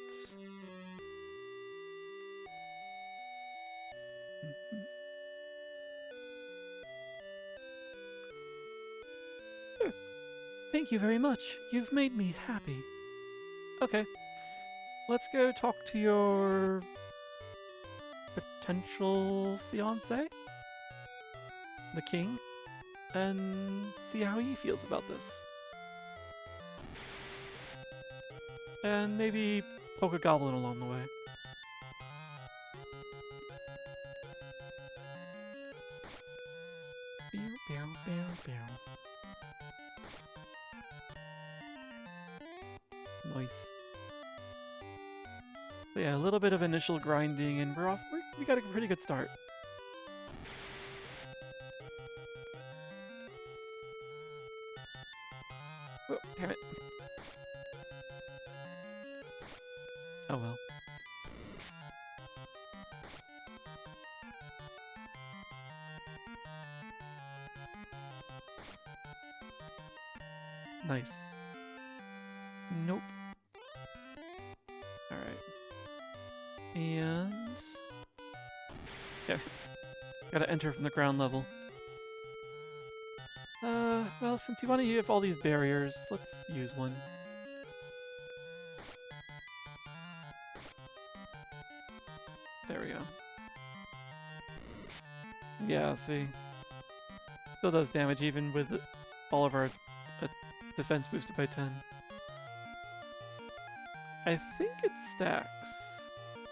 Thank you very much. You've made me happy. Okay. Let's go talk to your potential fiance, the king, and see how he feels about this. And maybe poke a goblin along the way. Nice. So yeah, a little bit of initial grinding, and we're off. We got a pretty good start. Oh, damn it. Oh well. Nice. Nope. Alright. And... Damn it. Gotta enter from the ground level. Well, since you want to have all these barriers, let's use one. There we go. Yeah, see. Still does damage even with all of our defense boosted by 10. I think it stacks.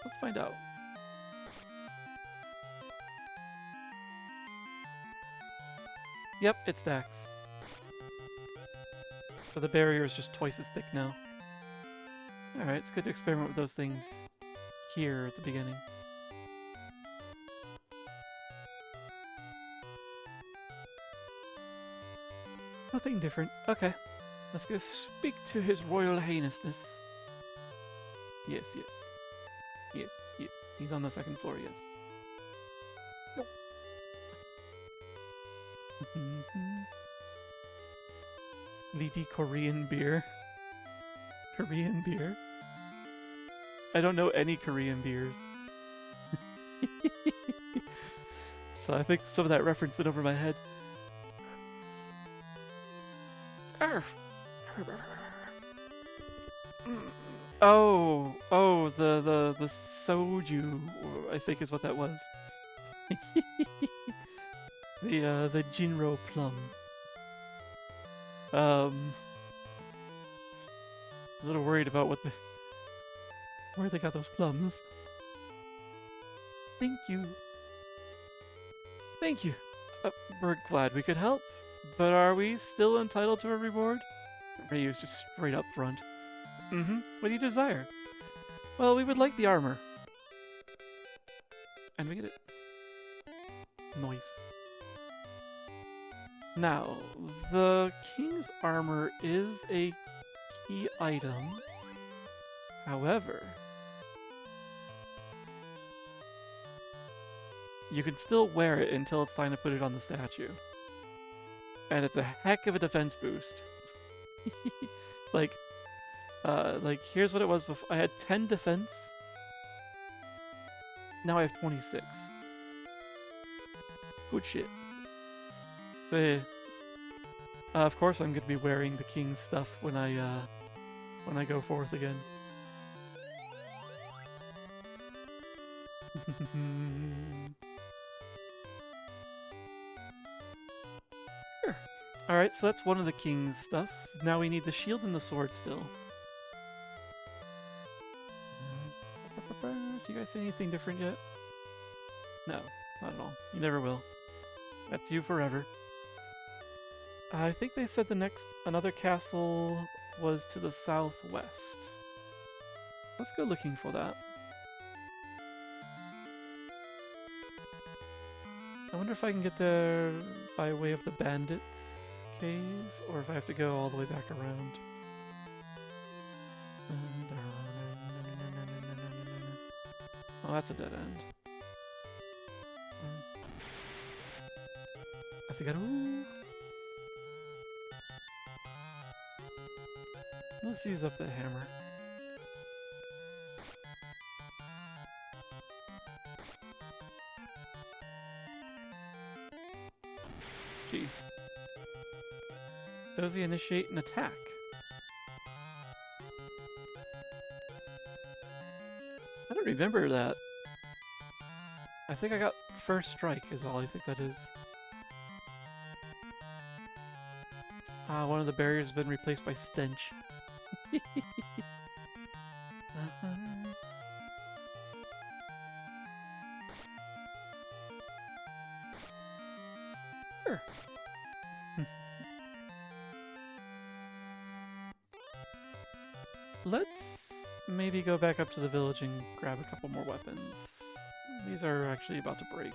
Let's find out. Yep, it stacks. So the barrier is just twice as thick now. Alright, it's good to experiment with those things here at the beginning. Nothing different. Okay. Let's go speak to His Royal Highnessness. Yes, yes. Yes, yes. He's on the second floor, yes. Nope. Sleepy Korean beer. Korean beer? I don't know any Korean beers. So I think some of that reference went over my head. Oh, the soju, I think is what that was. the Jinro plum. A little worried about where they got those plums. Thank you. Thank you. We're glad we could help, but are we still entitled to a reward? Ryu's just straight up front. What do you desire? Well, we would like the armor. And we get it. Nice. Now, the king's armor is a key item. However, you can still wear it until it's time to put it on the statue. And it's a heck of a defense boost. like here's what it was before. I had 10 defense. Now I have 26. Good shit. But, of course I'm going to be wearing the king's stuff when I go forth again. Sure. Alright, so that's one of the king's stuff. Now we need the shield and the sword still. Do you guys say anything different yet? No, not at all. You never will. That's you forever. I think they said another castle was to the southwest. Let's go looking for that. I wonder if I can get there by way of the bandits' cave, or if I have to go all the way back around. Oh, that's a dead end. SaGa. Let's use up the hammer. Jeez. Does he initiate an attack? I don't remember that. I think I got first strike is all I think that is. Ah, one of the barriers has been replaced by stench. Sure. Let's maybe go back up to the village and grab a couple more weapons. These are actually about to break.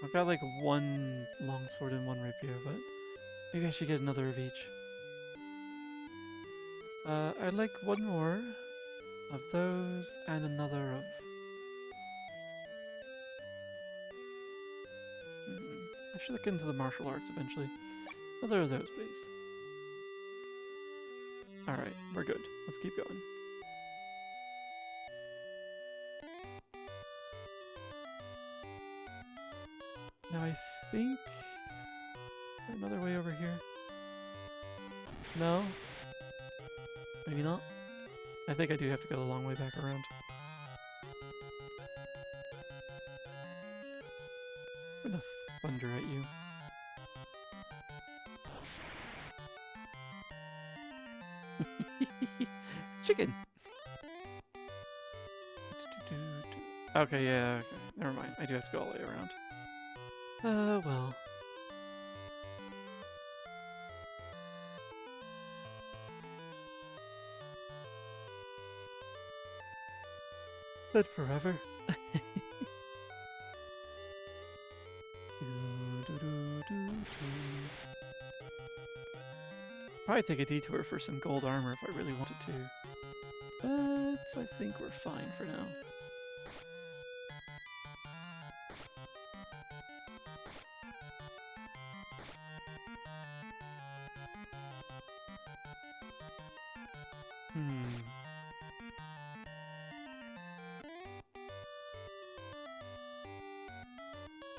I've got like one longsword and one rapier, but maybe I should get another of each. I'd like one more of those and another of... I should look into the martial arts eventually. Another of those, please. Alright, we're good. Let's keep going. Now I think... another way over here? No? Maybe not? I think I do have to go the long way back around. I'm gonna thunder at you. Chicken! Okay, yeah, okay. Never mind. I do have to go all the way around. Well. But forever. Probably take a detour for some gold armor if I really wanted to. But I think we're fine for now.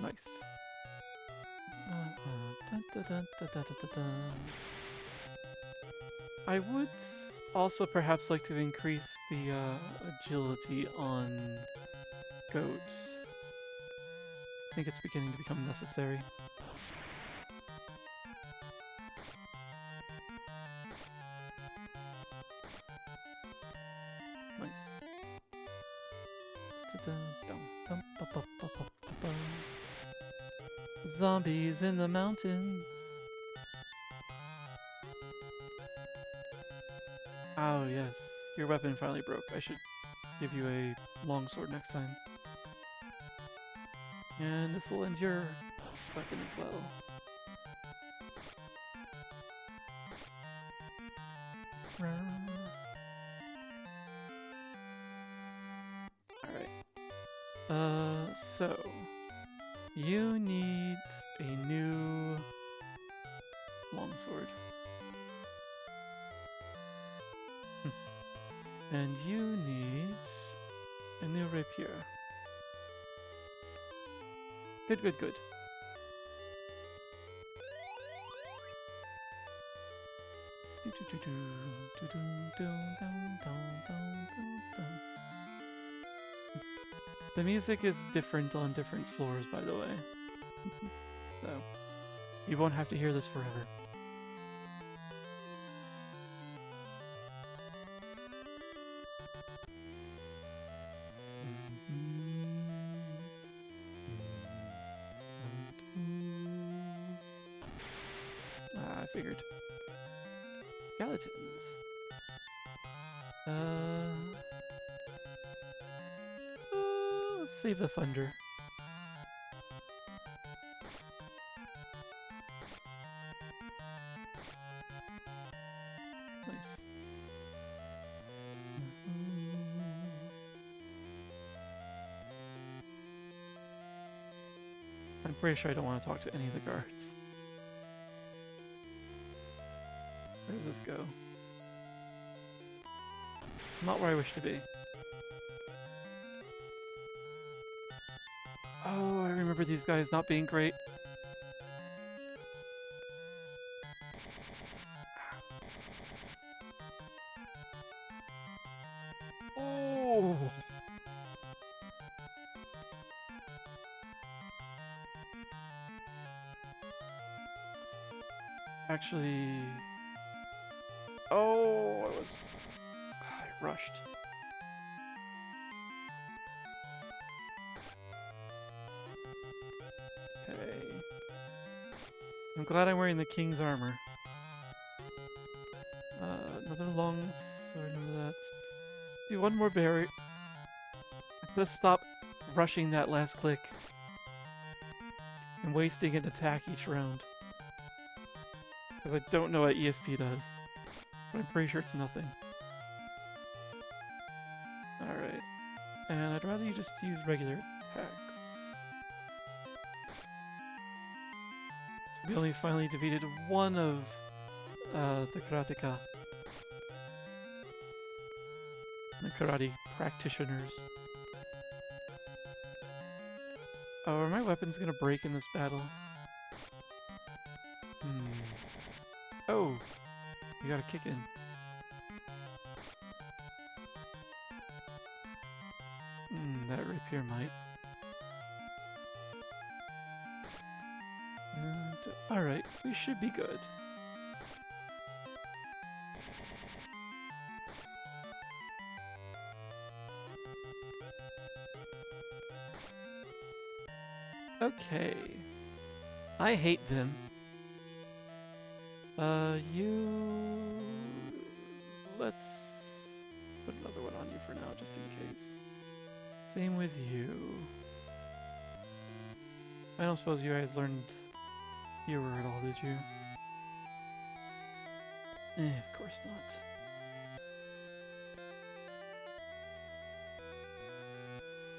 Nice. I would also perhaps like to increase the agility on Goat. I think it's beginning to become necessary. Nice. Zombies in the mountains. Oh yes, your weapon finally broke. I should give you a longsword next time. And this will end your weapon as well. Alright. So you need a new longsword. And you need a new rapier. Good, good, good. The music is different on different floors, by the way. So, you won't have to hear this forever. I figured. Skeletons. Let's save the thunder. Nice. I'm pretty sure I don't want to talk to any of the guards. Where does this go? Not where I wish to be. Oh, I remember these guys not being great. Oh! Actually... Oh, I rushed. Okay. I'm glad I'm wearing the king's armor. Another long sword, remember that. Let's do one more berry. I'm gonna stop rushing that last click. And wasting an attack each round. Because I don't know what ESP does. But I'm pretty sure it's nothing. Alright. And I'd rather you just use regular attacks. So we only finally defeated one of the karateka. The karate practitioners. Oh, are my weapons gonna break in this battle? Oh! You got a kick in. That rapier might. Alright, we should be good. Okay. I hate them. Let's put another one on you for now, just in case. Same with you. I don't suppose you guys learned Hero at all, did you? Of course not.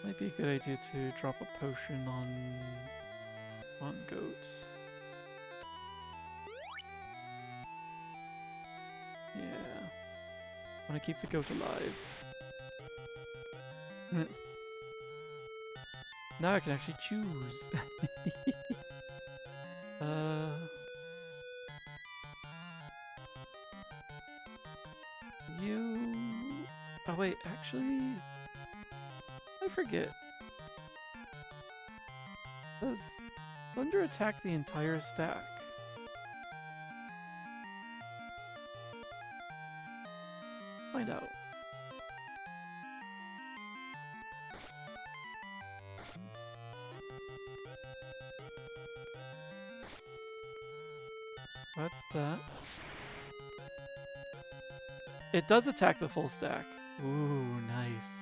Might be a good idea to drop a potion on Goat. Yeah. Want to keep the goat alive. Now I can actually choose. You... Oh wait, actually... I forget. Does Thunder attack the entire stack? Let's find out. What's that? It does attack the full stack. Ooh, nice.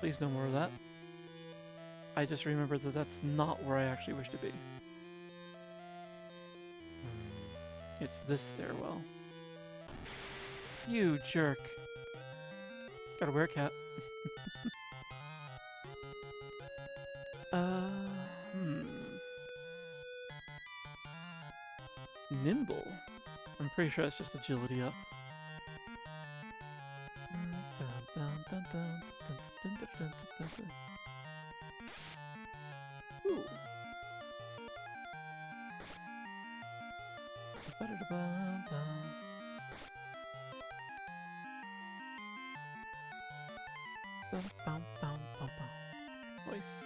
Please no more of that. I just remembered that that's not where I actually wish to be. It's this stairwell. You jerk. Gotta wear a cap. Nimble? I'm pretty sure that's just agility up. Ooh. Voice.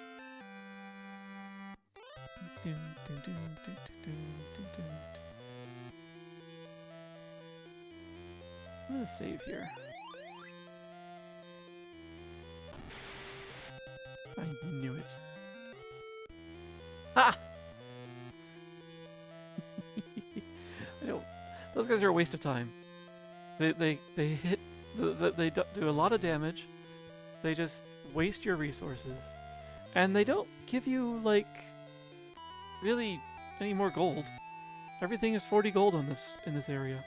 I'm gonna save here. I knew it. Ha! Those guys are a waste of time. They hit, they do a lot of damage. They just waste your resources, and they don't give you like really any more gold. Everything is 40 gold on this in this area.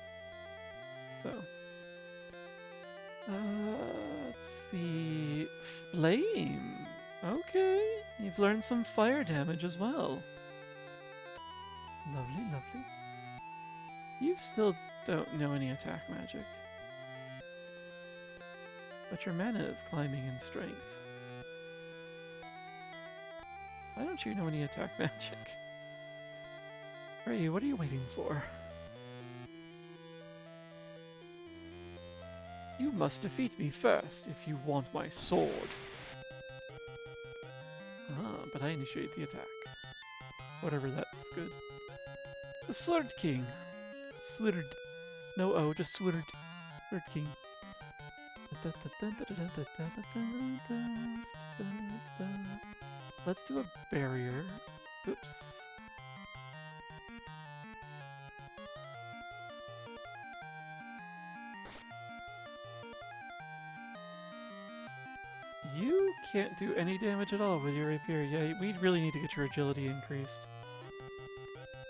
So, let's see, flame. Okay, you've learned some fire damage as well. Lovely, lovely. You still don't know any attack magic. But your mana is climbing in strength. Why don't you know any attack magic? Ray, what are you waiting for? You must defeat me first if you want my sword. Ah, but I initiate the attack. Whatever, that's good. The Sword King. Sword. No O, just Sword. Sword King. Let's do a barrier. Oops. You can't do any damage at all with your rapier. Yeah, we really need to get your agility increased.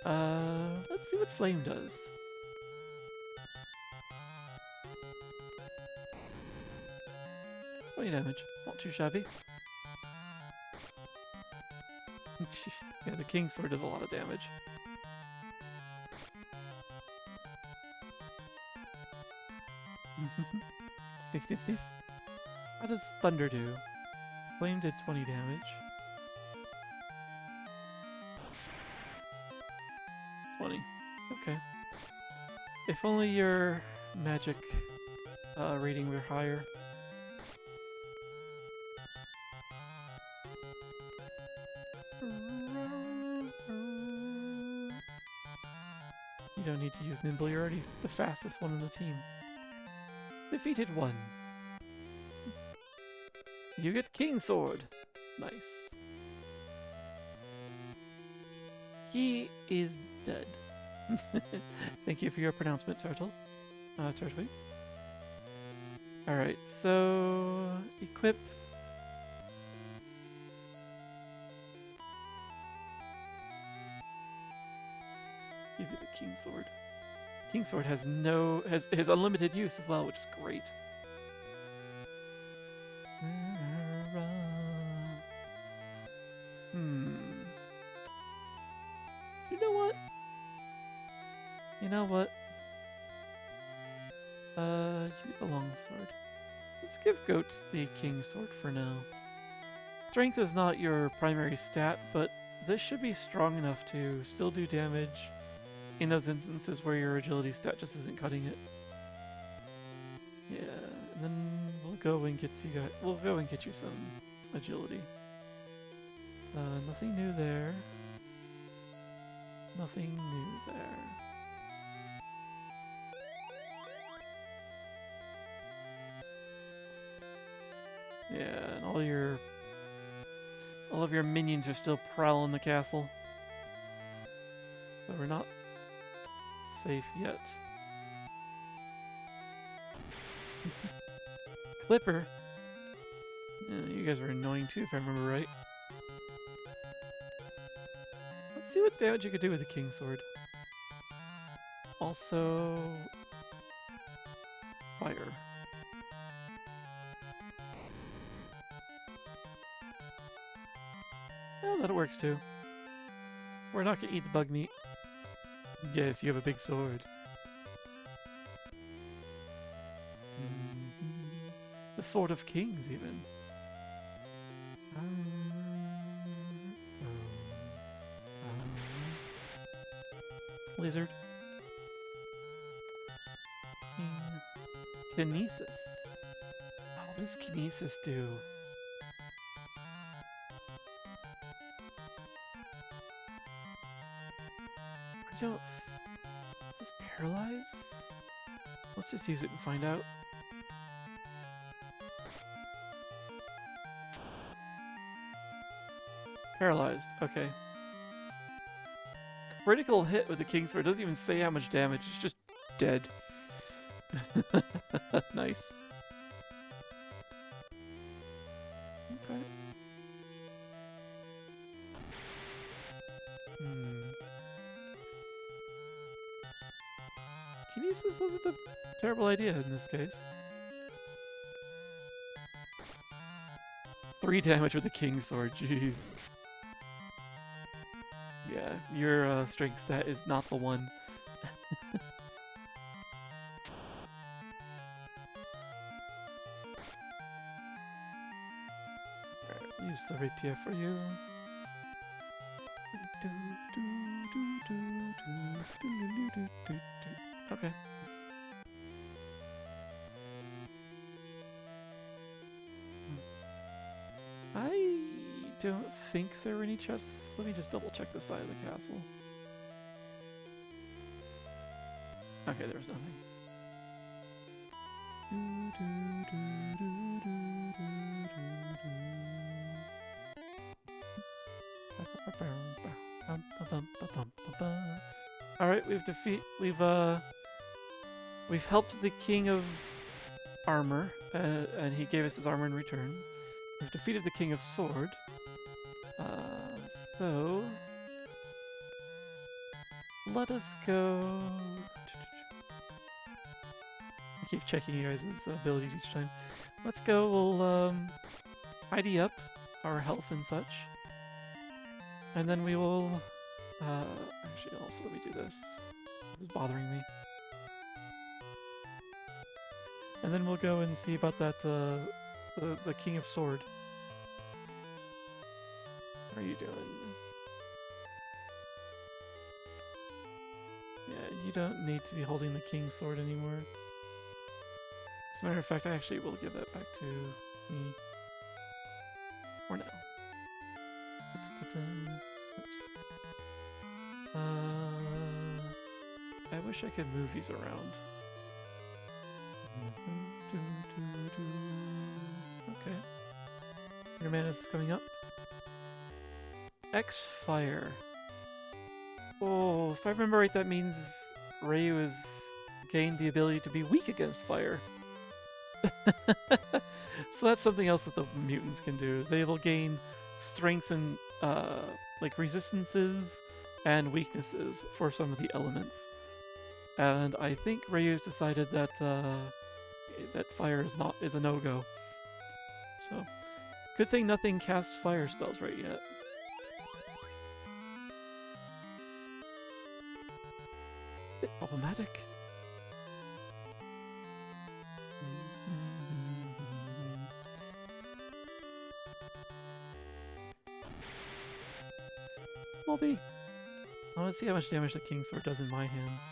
Let's see what flame does. Damage. Not too shabby. Yeah, the King's Sword does a lot of damage. Sniff, sniff, sniff. How does Thunder do? Flame did 20 damage. 20. Okay. If only your magic rating were higher. You don't need to use Nimble, you're already the fastest one in the team. Defeated one. You get King Sword. Nice. He is dead. Thank you for your pronouncement, Turtle. Turtwig. Alright, so... equip... Give you the King Sword. King Sword has unlimited use as well, which is great. You know what? You know what? You get the longsword. Let's give Goats the King Sword for now. Strength is not your primary stat, but this should be strong enough to still do damage in those instances where your agility stat just isn't cutting it. Yeah, and then we'll go and get you guys. We'll go and get you some agility. Nothing new there. Nothing new there. Yeah, and all of your minions are still prowling the castle. So we're not safe yet. Clipper. Yeah, you guys were annoying too, if I remember right. Let's see what damage you could do with the King Sword. Also... fire. Oh, that works too. We're not gonna eat the bug meat. Yes, you have a big sword. The Sword of Kings, even. Lizard. Kinesis. What does Kinesis do? I don't... Does this paralyze? Let's just use it and find out. Paralyzed. Okay. Critical hit with the Kingsword. It doesn't even say how much damage. It's just dead. Nice. Okay. Kinesis wasn't a terrible idea in this case. 3 damage with the King Sword, jeez. Yeah, your strength stat is not the one. Alright, use the rapier for you. Okay. I don't think there are any chests. Let me just double check the side of the castle. Okay, there's nothing. Alright, we've helped the King of Armor, and he gave us his armor in return. We've defeated the King of Sword. So let us go. I keep checking you guys' abilities each time. Let's go. We'll tidy up our health and such, and then we will. Actually, also let me do this. This is bothering me. And then we'll go and see about that. The King of Sword. How are you doing? Yeah, you don't need to be holding the King's Sword anymore. As a matter of fact, I actually will give that back to me. For now. Oops. I wish I could move these around. Okay. Your mana is coming up. X-Fire. Oh, if I remember right, that means Ryu has gained the ability to be weak against fire. So that's something else that the mutants can do. They will gain strength and like resistances and weaknesses for some of the elements. And I think Ryu's decided that that fire is a no-go. So, good thing nothing casts fire spells right yet. Bit problematic. Small B. I want to see how much damage the King's Sword does in my hands.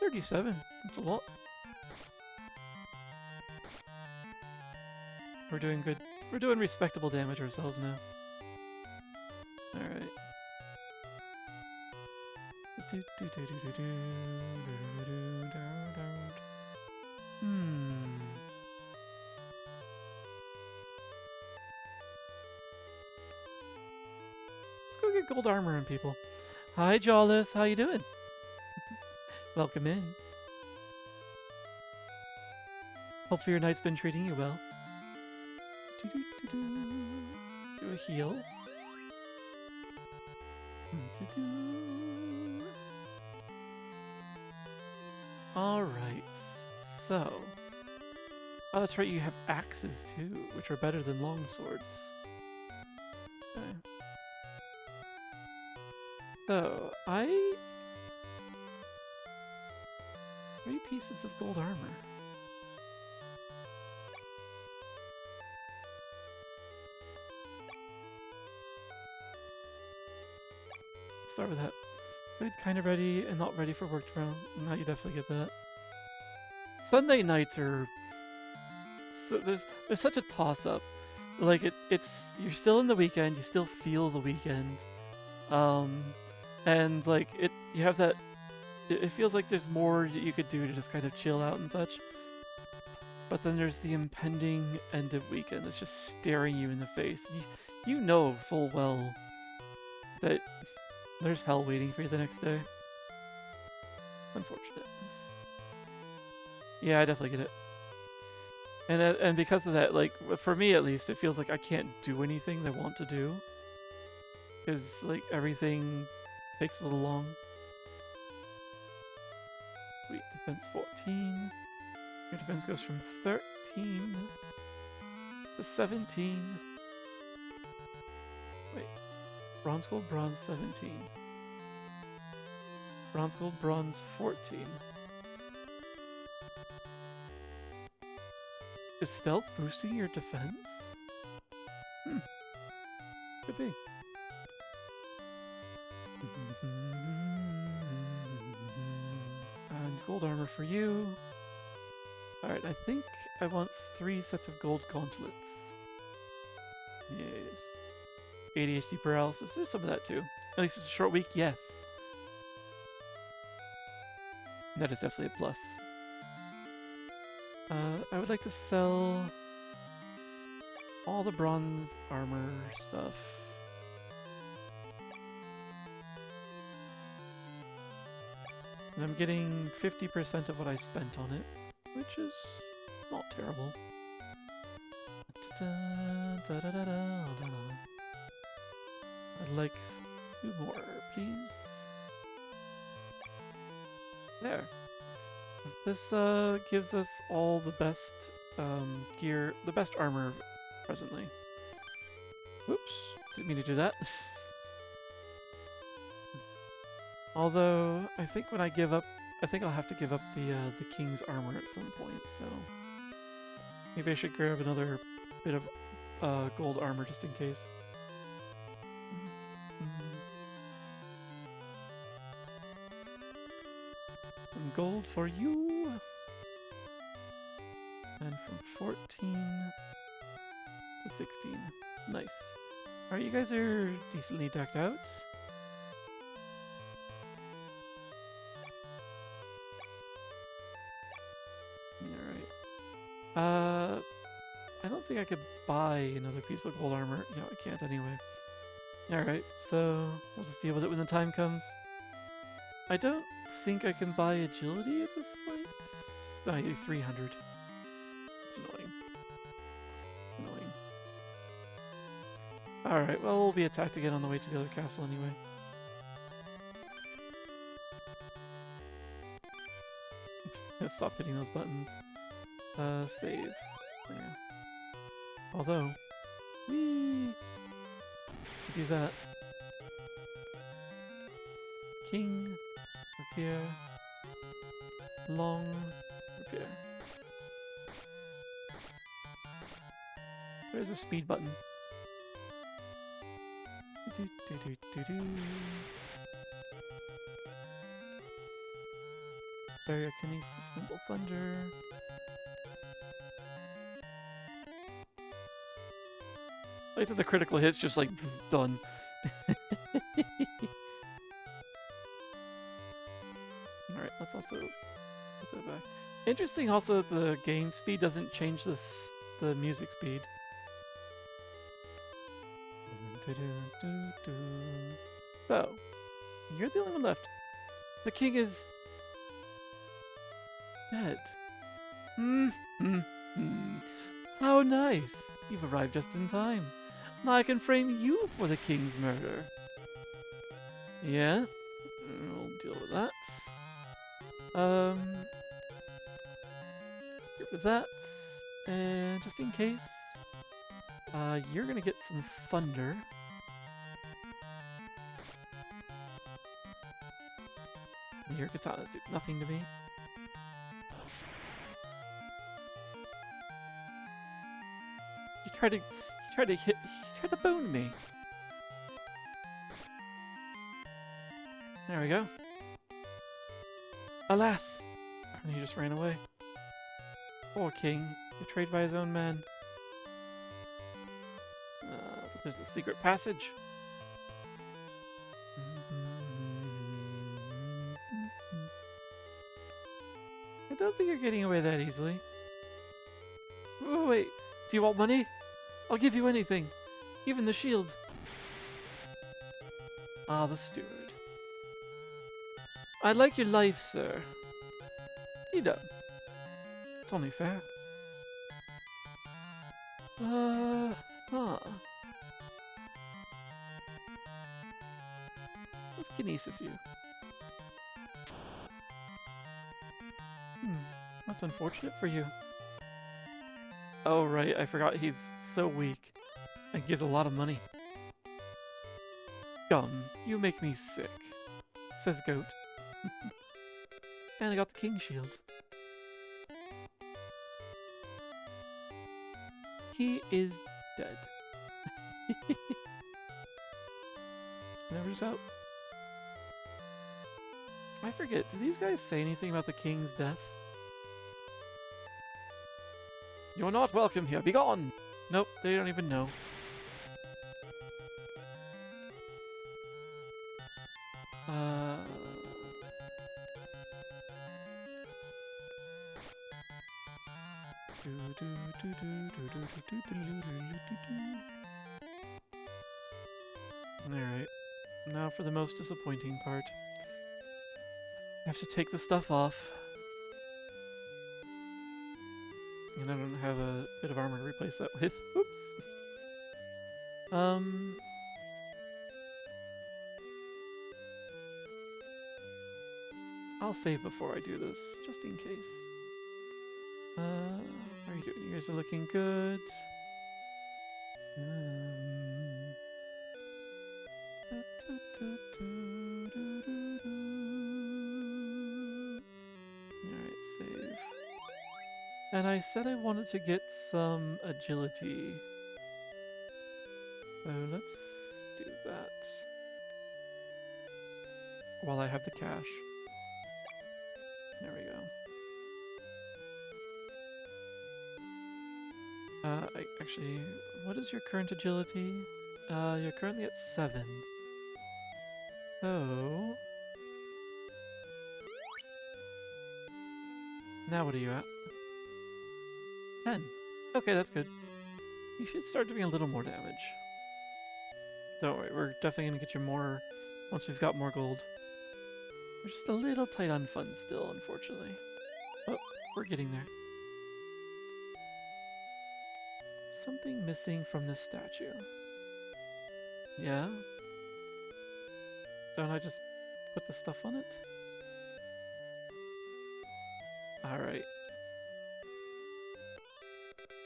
$37. That's a lot. We're doing good. We're doing respectable damage ourselves now. Alright. Let's go get gold armor on people. Hi, Jawless. How you doing? Welcome in. Hopefully your night's been treating you well. Do a heal. Alright, so... Oh, that's right, you have axes too, which are better than long swords. Okay. So, 3 pieces of gold armor. Start with that. Good, kind of ready, and not ready for work tomorrow. Now you definitely get that. Sunday nights are... So there's such a toss-up. Like, it's... You're still in the weekend, you still feel the weekend. And, like, you have that... It feels like there's more you could do to just kind of chill out and such. But then there's the impending end of weekend that's just staring you in the face. You know full well that there's hell waiting for you the next day. Unfortunate. Yeah, I definitely get it. And because of that, like, for me at least, it feels like I can't do anything I want to do. Because, like, everything takes a little long. Sweet, defense 14. Your defense goes from 13 to 17. Wait. Bronze, gold, bronze, 17. Bronze, gold, bronze, 14. Is stealth boosting your defense? Could be. And gold armor for you. Alright, I think I want 3 sets of gold gauntlets. Yes. ADHD paralysis, there's some of that too. At least it's a short week, yes. That is definitely a plus. I would like to sell all the bronze armor stuff. And I'm getting 50% of what I spent on it, which is not terrible. I'd like 2 more, please. There. This gives us all the best gear, the best armor presently. Oops, didn't mean to do that. Although, I think when I give up, I think I'll have to give up the king's armor at some point, so... Maybe I should grab another bit of gold armor just in case. Some gold for you! And from 14 to 16. Nice. Alright, you guys are decently decked out. Alright. I don't think I could buy another piece of gold armor. No, I can't anyway. Alright, so we'll just deal with it when the time comes. I don't think I can buy agility at this point. No, I need 300. It's annoying. It's annoying. Alright, well, we'll be attacked again on the way to the other castle anyway. Stop hitting those buttons. Save. There. Although, we could do that. King, repair, long, repair. There's a speed button. Barriokinesis, Nimble Thunder. I like that the critical hit's just like done. Alright, let's also put that back. Interesting also that the game speed doesn't change the music speed. So, you're the only one left. The king is dead. How nice! You've arrived just in time. Now I can frame you for the king's murder. Yeah? We'll deal with that. Get rid of that. And just in case, you're gonna get some thunder. Your katanas do nothing to me. You tried to bone me. There we go. Alas! And he just ran away. Poor king, betrayed by his own men. But there's a secret passage. I don't think you're getting away that easily. Oh, wait, do you want money? I'll give you anything, even the shield. Ah, the steward. I'd like your life, sir. You know, it's only fair. Huh. Let's kinesis you. That's unfortunate for you. Oh, right, I forgot he's so weak and gives a lot of money. Gum, you make me sick, says Goat. And I got the King Shield. He is dead. Never just out. I forget, do these guys say anything about the king's death? You're not welcome here, be gone! Nope, they don't even know. Alright, now for the most disappointing part. I have to take the stuff off. And I don't have a bit of armor to replace that with. Oops. I'll save before I do this, just in case. How are you doing? You guys are looking good. Alright, save. And I said I wanted to get some agility. So let's do that. While I have the cash. There we go. Actually, what is your current agility? You're currently at 7. So... now what are you at? 10. Okay, that's good. You should start doing a little more damage. Don't worry, we're definitely gonna get you more once we've got more gold. We're just a little tight on funds still, unfortunately. Oh, we're getting there. Something missing from this statue. Yeah? Don't I just put the stuff on it? Alright.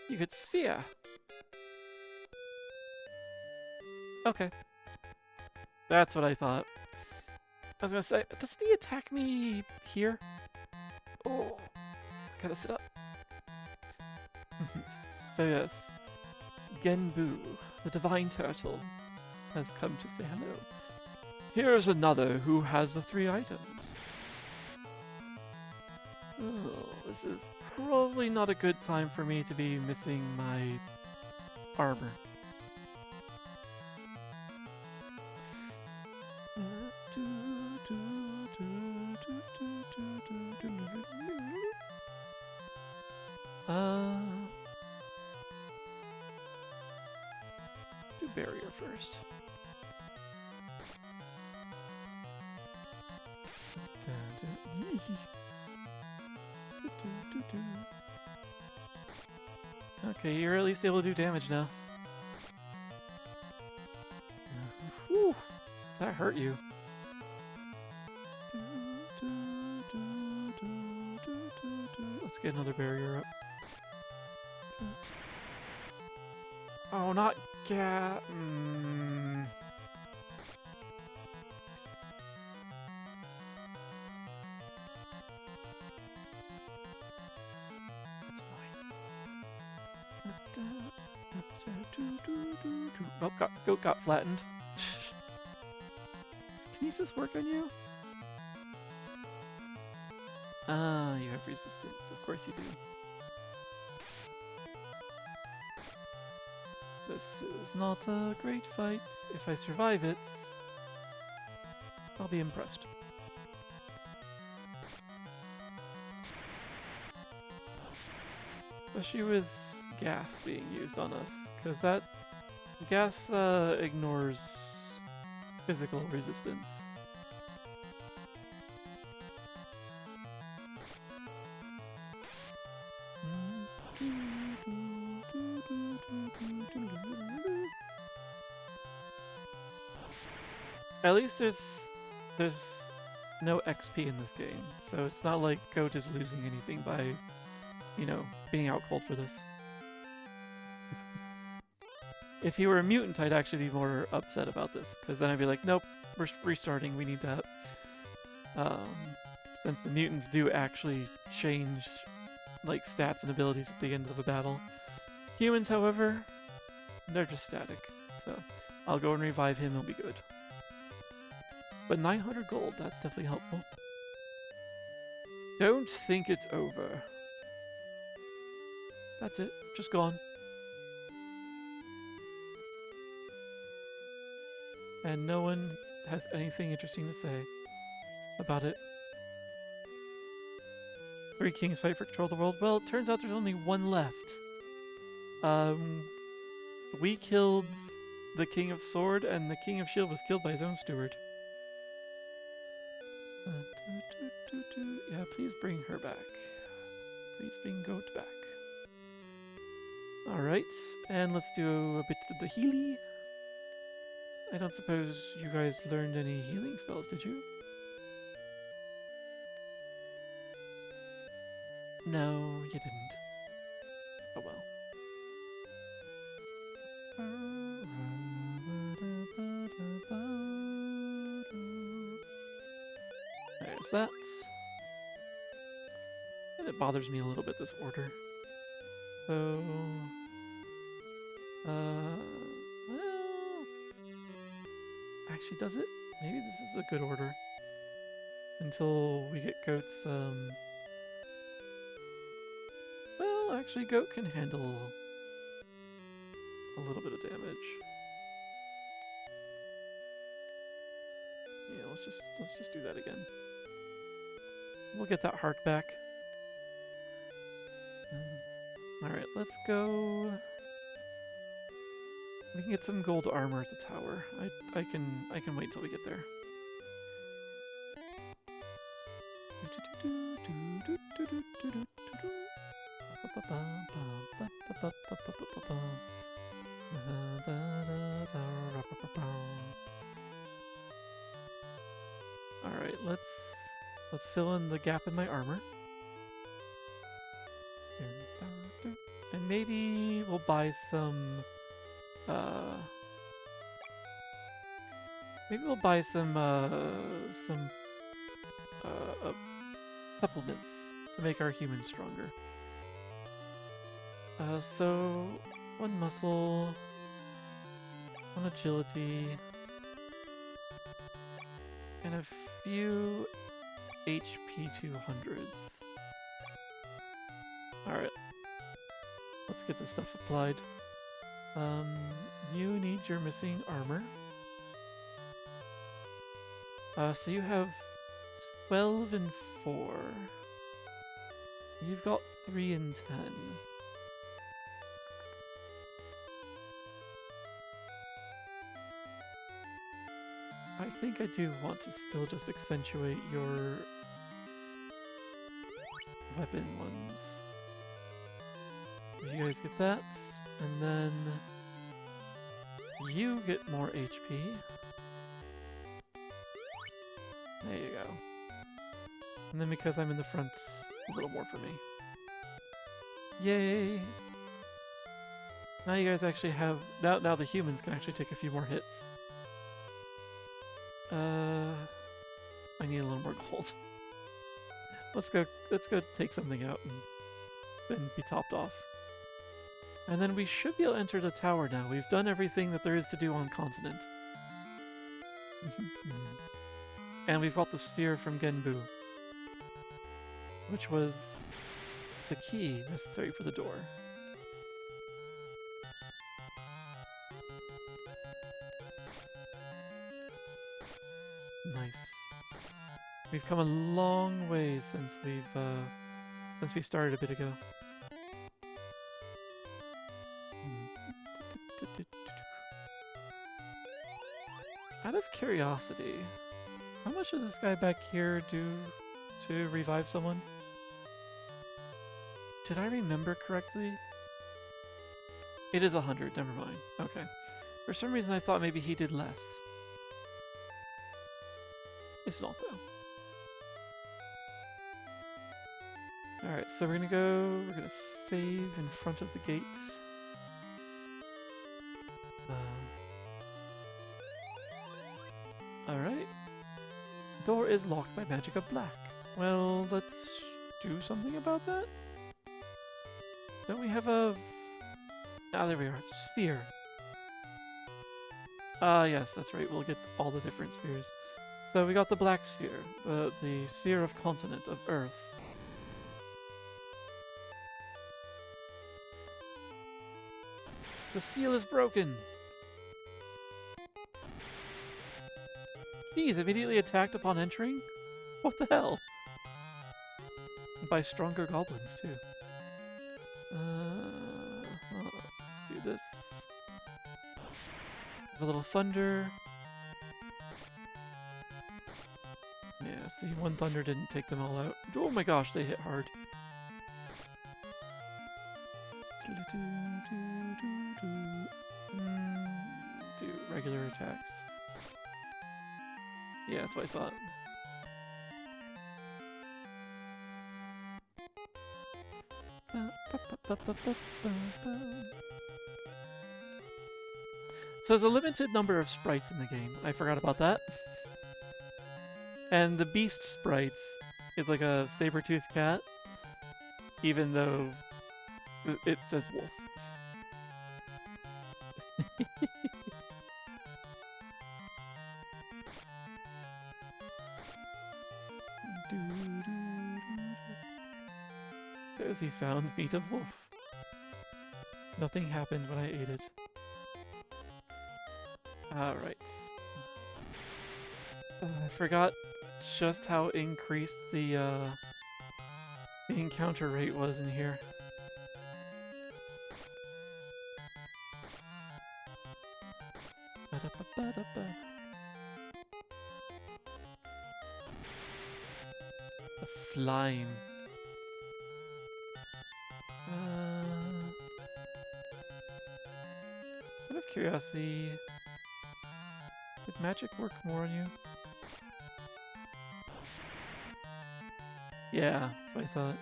You get sphere! Okay. That's what I thought. I was gonna say, doesn't he attack me here? Oh, gotta sit up. So yes, Genbu, the divine turtle, has come to say hello. Here's another who has the 3 items. Oh, this is probably not a good time for me to be missing my armor. Do barrier first. Okay, you're at least able to do damage now. Whew, that hurt you. Let's get another barrier up. Oh, not Gat. That's fine. Oh, Goat got flattened. Does Kinesis work on you? Ah, you have resistance. Of course you do. This is not a great fight. If I survive it, I'll be impressed. Especially with gas being used on us, because that gas ignores physical resistance. At least there's no XP in this game, so it's not like Goat is losing anything by, you know, being out cold for this. If he were a mutant, I'd actually be more upset about this, because then I'd be like, nope, we're restarting, we need that. Since the mutants do actually change, like, stats and abilities at the end of a battle. Humans, however, they're just static, so I'll go and revive him, it'll be good. But 900 gold, that's definitely helpful. Don't think it's over. That's it, just gone. And no one has anything interesting to say about it. 3 kings fight for control of the world. Well, it turns out there's only one left. We killed the King of Sword, and the King of Shield was killed by his own steward. Yeah, please bring her back. Please bring Goat back. Alright, and let's do a bit of the healy. I don't suppose you guys learned any healing spells, did you? No, you didn't. Oh well. There's that. And it bothers me a little bit, this order. So... well... Actually, does it? Maybe this is a good order. Until we get Goat's, well, actually, Goat can handle a little bit of damage. Yeah, let's just do that again. We'll get that Hark back. Alright, let's go... We can get some gold armor at the tower. I can wait till we get there. Alright, let's fill in the gap in my armor. And maybe we'll buy some supplements to make our humans stronger. So 1 muscle, 1 agility, and a few HP 200s. Alright. Let's get this stuff applied. You need your missing armor. So you have 12 and 4. You've got 3 and 10. I think I do want to still just accentuate your weapon ones. So you guys get that, and then you get more HP. There you go. And then because I'm in the front, a little more for me. Yay! Now you guys actually have... Now the humans can actually take a few more hits. I need a little more gold. Let's go take something out and then be topped off. And then we should be able to enter the tower now. We've done everything that there is to do on continent. And we've got the sphere from Genbu, which was the key necessary for the door. Nice. We've come a long way since we started a bit ago. Out of curiosity, how much does this guy back here do to revive someone? Did I remember correctly? It is 100, never mind. Okay. For some reason I thought maybe he did less. It's not though. Alright, so we're gonna save in front of the gate. Alright. Door is locked by magic of black. Well, let's do something about that. Don't we have a... Ah, there we are. Sphere. Ah, yes, that's right. We'll get all the different spheres. So we got the black sphere, the sphere of continent of Earth. The seal is broken. He's immediately attacked upon entering? What the hell? By stronger goblins, too. Let's do this. Have a little thunder. Yeah, see, one thunder didn't take them all out. Oh my gosh, they hit hard. Do regular attacks. Yeah, that's what I thought. So there's a limited number of sprites in the game. I forgot about that. And the beast sprites is like a saber-toothed cat, even though it says wolf. There's he found meat of wolf. Nothing happened when I ate it. Alright. I forgot just how increased the encounter rate was in here. A slime. Out of curiosity, did magic work more on you? Yeah, that's what I thought.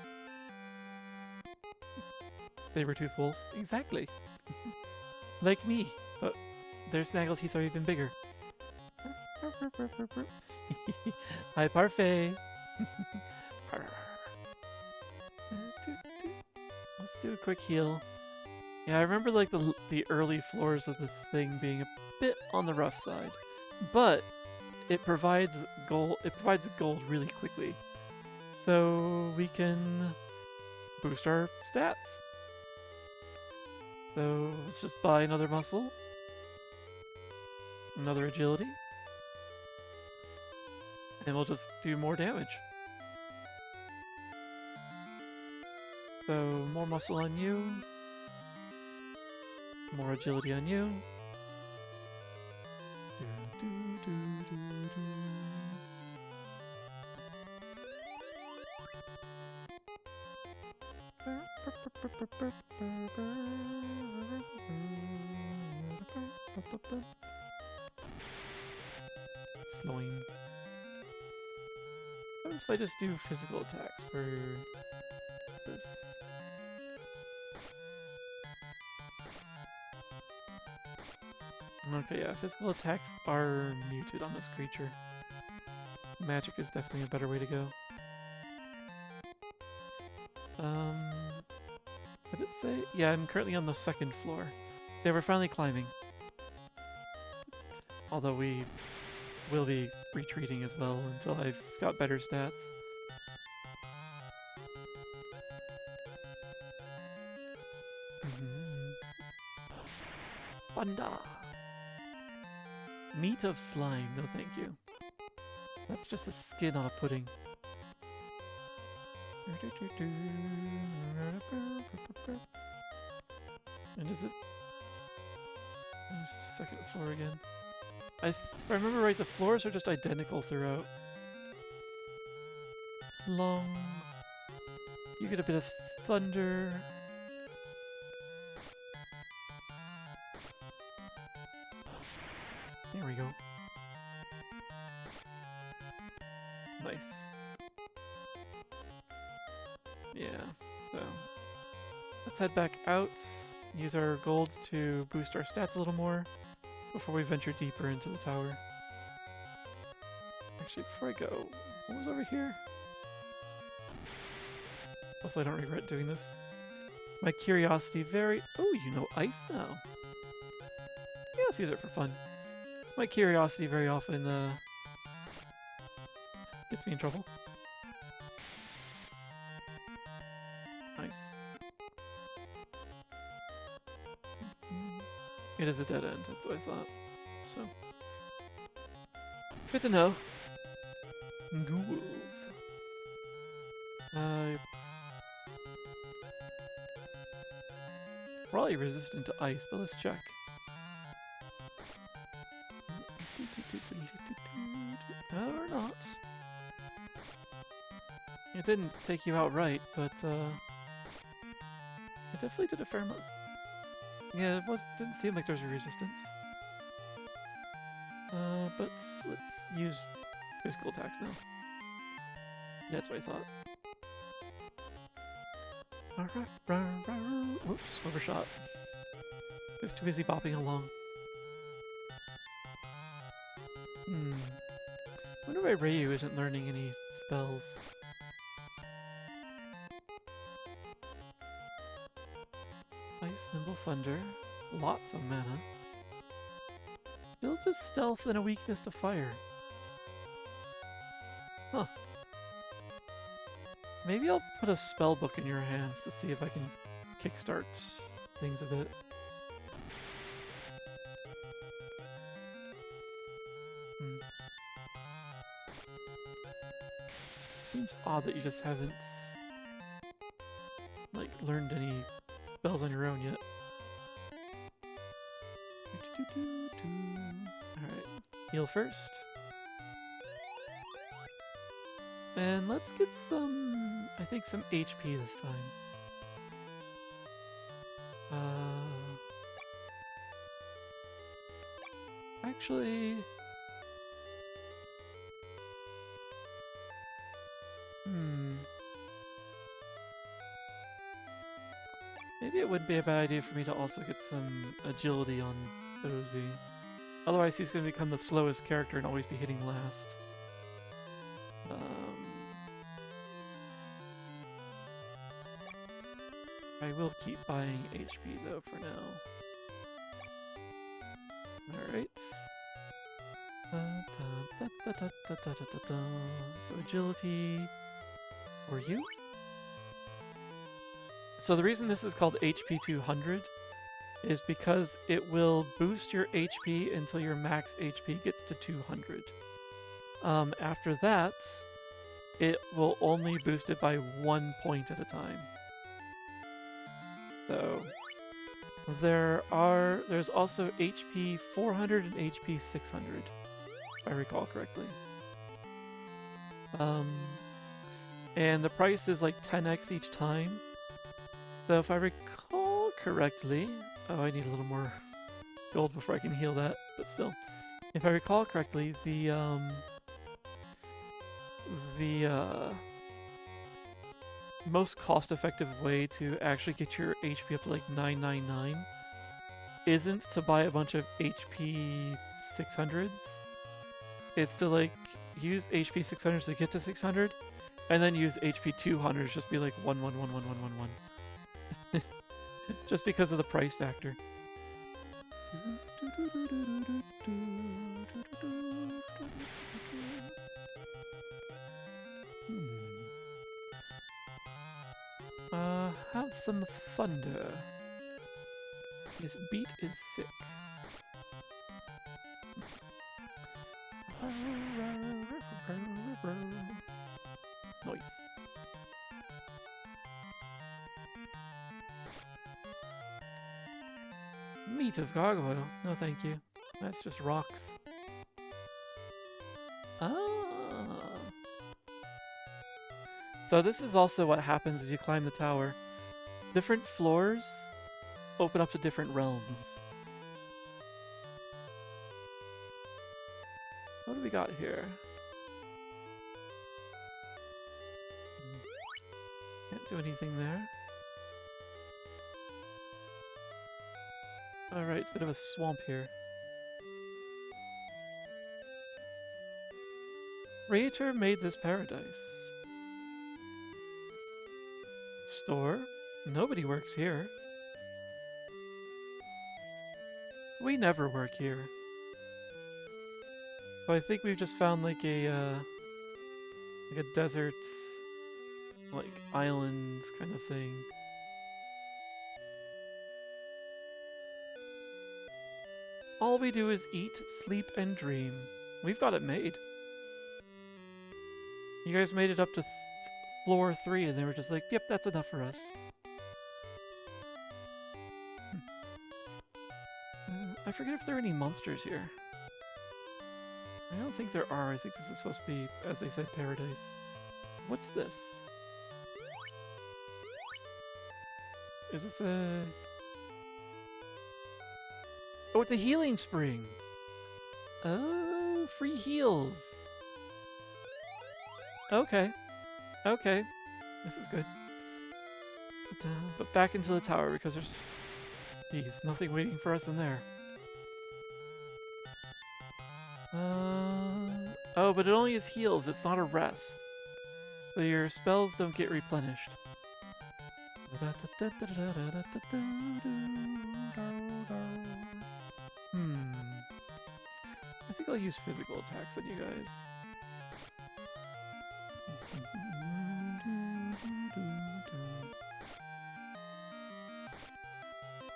Saber-tooth wolf. Exactly. Like me, but their snaggle teeth are even bigger. Hi, Parfait! Let's do a quick heal. Yeah, I remember like the early floors of the thing being a bit on the rough side, but it provides gold. It provides gold really quickly, so we can boost our stats. So let's just buy another muscle, another agility, and we'll just do more damage. So more muscle on you. More agility on you. Slowing. What happens if I just do physical attacks for this? Okay, yeah, physical attacks are muted on this creature. Magic is definitely a better way to go. Did it say? Yeah, I'm currently on the second floor. So we're finally climbing. Although we will be retreating as well until I've got better stats. Thunder! Meat of slime, no thank you. That's just a skin on a pudding. And is it? It's the second floor again. If I remember right, the floors are just identical throughout. Long. You get a bit of thunder. There we go. Nice. Yeah, so let's head back out, use our gold to boost our stats a little more before we venture deeper into the tower. Actually, before I go, what was over here? Hopefully I don't regret doing this. My curiosity Oh, you know ice now. Yeah, let's use it for fun. My curiosity very often gets me in trouble. Nice. It is a dead end, that's what I thought. So, good to know. Ghouls. Probably resistant to ice, but let's check. Or not. It didn't take you out right, but it definitely did a fair amount. Yeah, didn't seem like there was a resistance. But let's use physical attacks now. Yeah, that's what I thought. Whoops, overshot. I was too busy bopping along. Wonder why Ryu isn't learning any spells. Ice, Nimble Thunder. Lots of mana. Still just stealth and a weakness to fire. Huh. Maybe I'll put a spell book in your hands to see if I can kickstart things a bit. Seems odd that you just haven't, like, learned any spells on your own yet. Alright, heal first. And let's get some, I think some HP this time. Actually... Maybe it would be a bad idea for me to also get some agility on Ozzy. Otherwise he's going to become the slowest character and always be hitting last. I will keep buying HP though for now. Alright. So agility for you. So the reason this is called HP 200 is because it will boost your HP until your max HP gets to 200. After that, it will only boost it by 1 point at a time. So there's also HP 400 and HP 600, if I recall correctly. And the price is like 10x each time. So if I recall correctly, oh, I need a little more gold before I can heal that, but still. If I recall correctly, the most cost-effective way to actually get your HP up to like 999 isn't to buy a bunch of HP 600s. It's to like use HP 600s to get to 600, and then use HP 200s, just be like 1, 1, 1, 1, 1, 1, 1. Just because of the price factor. Have some thunder. His beat is sick. Nice. Meat of gargoyle? No thank you. That's just rocks. Ah. So this is also what happens as you climb the tower. Different floors open up to different realms. So what do we got here? Can't do anything there. Alright, it's a bit of a swamp here. Creator made this paradise. Store? Nobody works here. We never work here. So I think we've just found like a desert, like islands kind of thing. All we do is eat, sleep, and dream. We've got it made. You guys made it up to floor 3 and they were just like, yep, that's enough for us. I forget if there are any monsters here. I don't think there are. I think this is supposed to be, as they said, paradise. What's this? Is this a... Oh, it's a healing spring! Oh, free heals! Okay. Okay. This is good. But back into the tower, because there's... Geez, nothing waiting for us in there. Oh, but it only is heals, it's not a rest. So your spells don't get replenished. I think I'll use physical attacks on you guys.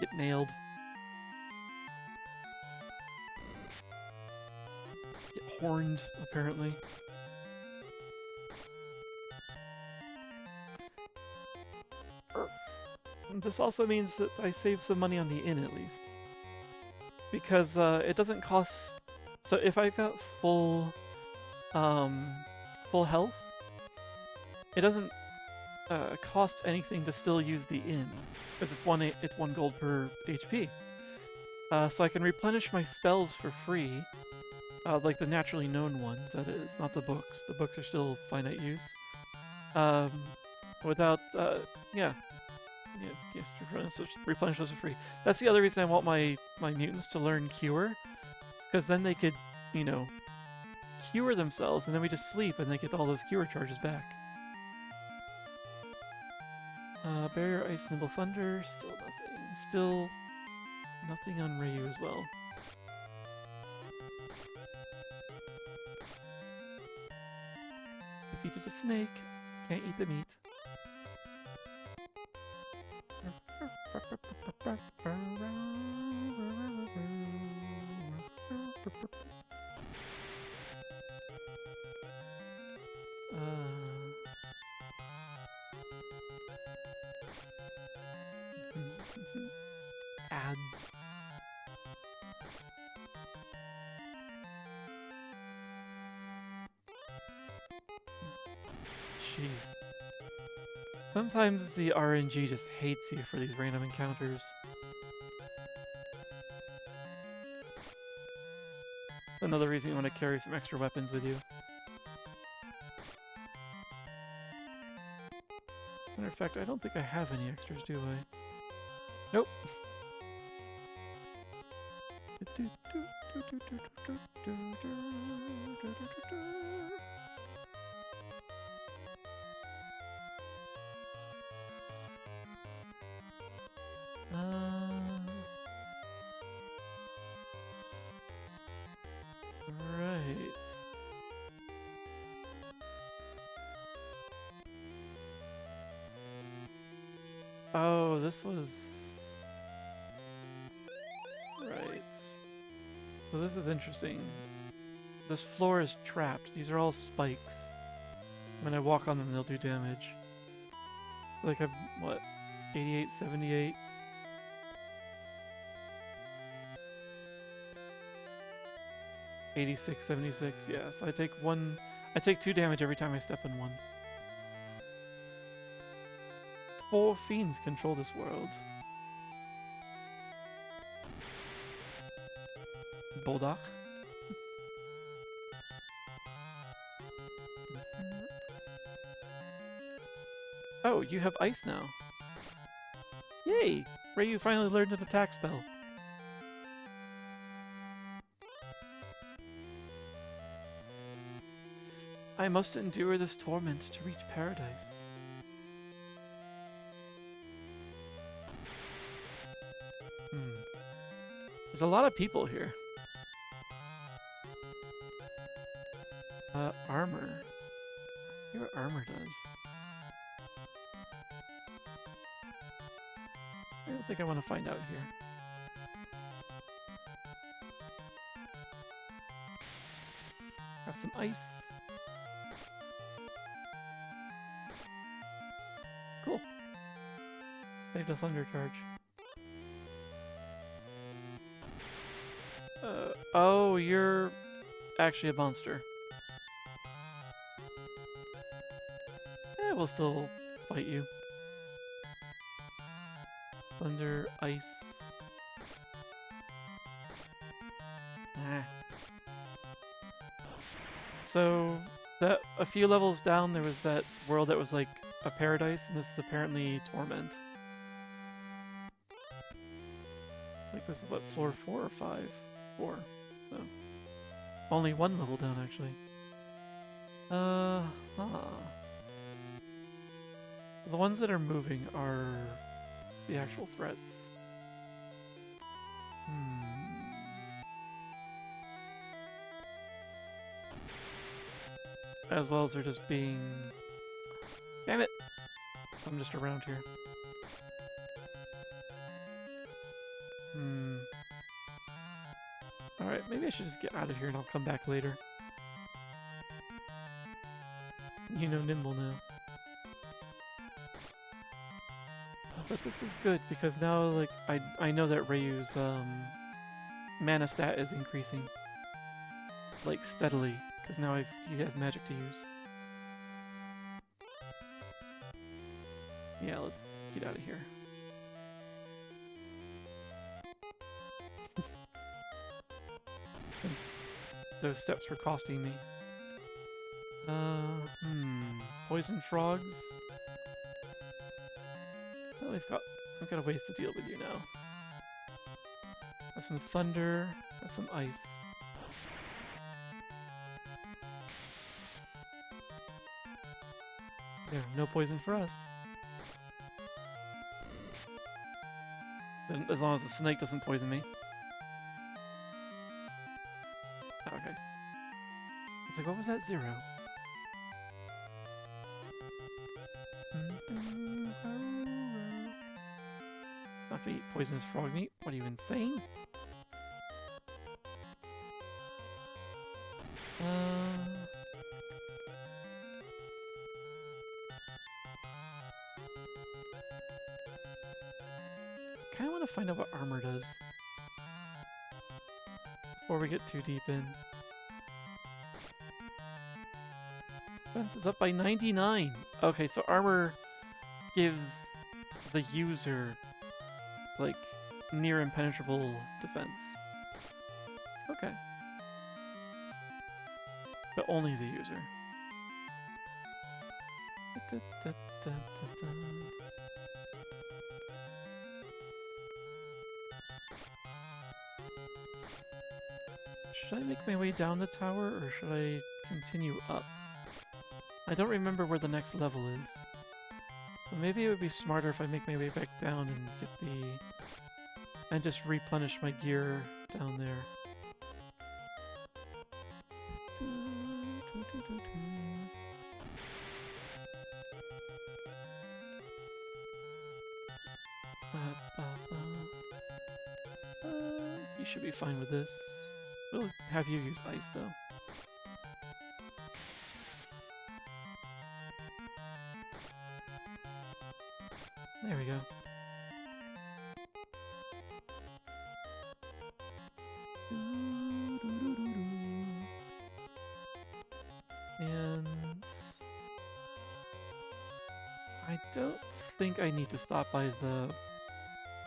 Get nailed. Get horned, apparently. This also means that I save some money on the inn, at least. Because it doesn't cost... So if I've got full health, it doesn't cost anything to still use the inn, because it's one gold per HP. So I can replenish my spells for free, like the naturally known ones, that is, not the books. The books are still finite use. Without, yes, replenish those for free. That's the other reason I want my mutants to learn Cure, because then they could, you know, cure themselves, and then we just sleep, and they get all those cure charges back. Barrier, Ice, Nimble, Thunder, still nothing. Still nothing on Ryu as well. Defeated a snake. Can't eat the meat. Ads. Jeez. Sometimes the RNG just hates you for these random encounters. Another reason you want to carry some extra weapons with you. As a matter of fact, I don't think I have any extras, do I? Nope. Right. Oh, this was... Right. So this is interesting. This floor is trapped. These are all spikes. When I walk on them, they'll do damage. So like I'm, what, 88, 78? 86, 76. Yeah, so I take one. I take 2 damage every time I step in one. 4 fiends control this world. Bulldog. Oh, you have ice now. Yay! Ryu finally learned an attack spell. I must endure this torment to reach paradise. There's a lot of people here. Armor. Hear what armor does. I don't think I want to find out here. Got some ice. Cool. Saved a thunder charge. Oh, you're actually a monster. Yeah, we'll still fight you. Thunder, ice. Ah. So, that a few levels down there was that world that was like a paradise, and this is apparently torment. Like this is what, floor 4 or 5? 4. So only 1 level down actually. So the ones that are moving are the actual threats. As well as they're just being... Damn it! I'm just around here. Alright, maybe I should just get out of here and I'll come back later. You know Nimble now. But this is good because now, like, I know that Ryu's mana stat is increasing, like, steadily, because now he has magic to use. Yeah, let's get out of here. Since those steps were costing me. Poison frogs. Well, I've got ways to deal with you now. Have some thunder, have some ice. There, no poison for us. As long as the snake doesn't poison me. Oh, okay. I was like, what was that 0? Not gonna eat poisonous frog meat. What are you, insane? Kinda wanna find out what armor does before we get too deep in. Defense is up by 99! Okay, so armor gives the user, like, near impenetrable defense. Okay. But only the user. Should I make my way down the tower, or should I continue up? I don't remember where the next level is. So maybe it would be smarter if I make my way back down and get the... and just replenish my gear down there. You should be fine with this. We'll have you use ice, though. There we go. And I don't think I need to stop by the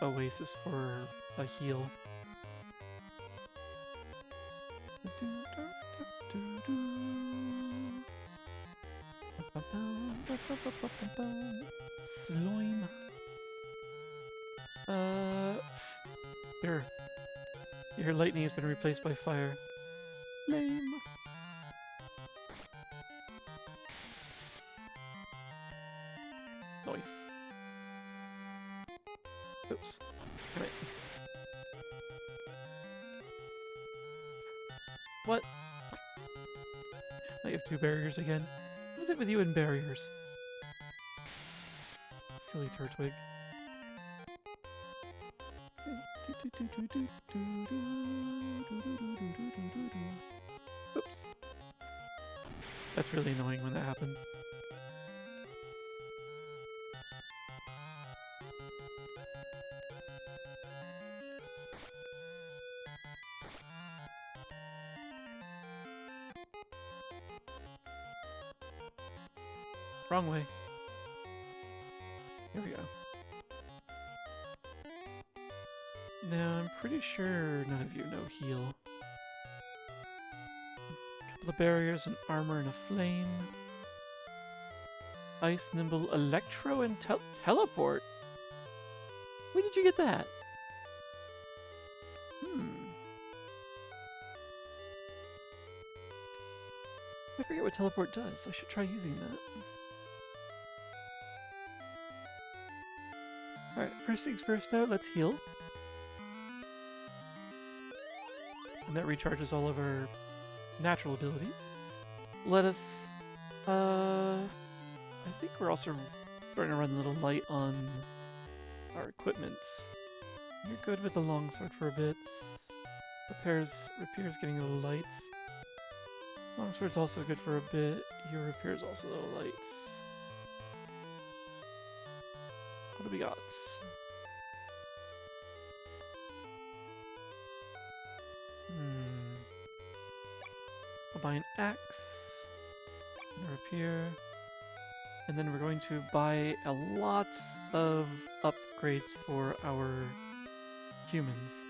oasis for a heal. Slime. Your lightning has been replaced by fire. Flame. Nice. Oops. Damn it. What? I have 2 barriers again. What is it with you and barriers? Silly Turtwig. Oops. That's really annoying when that happens. Wrong way. Here we go. Now, I'm pretty sure none of you know heal. A couple of barriers, an armor, and a flame. Ice, nimble, electro, and teleport? Where did you get that? I forget what teleport does. I should try using that. Alright, first things first though, let's heal. And that recharges all of our natural abilities. Let us... I think we're also starting to run a little light on our equipment. You're good with the longsword for a bit. Rapiers getting a little light. Longsword's also good for a bit. Your rapier's also a little light. What do we got? I'll buy an axe, and a rapier, and then we're going to buy a lot of upgrades for our humans.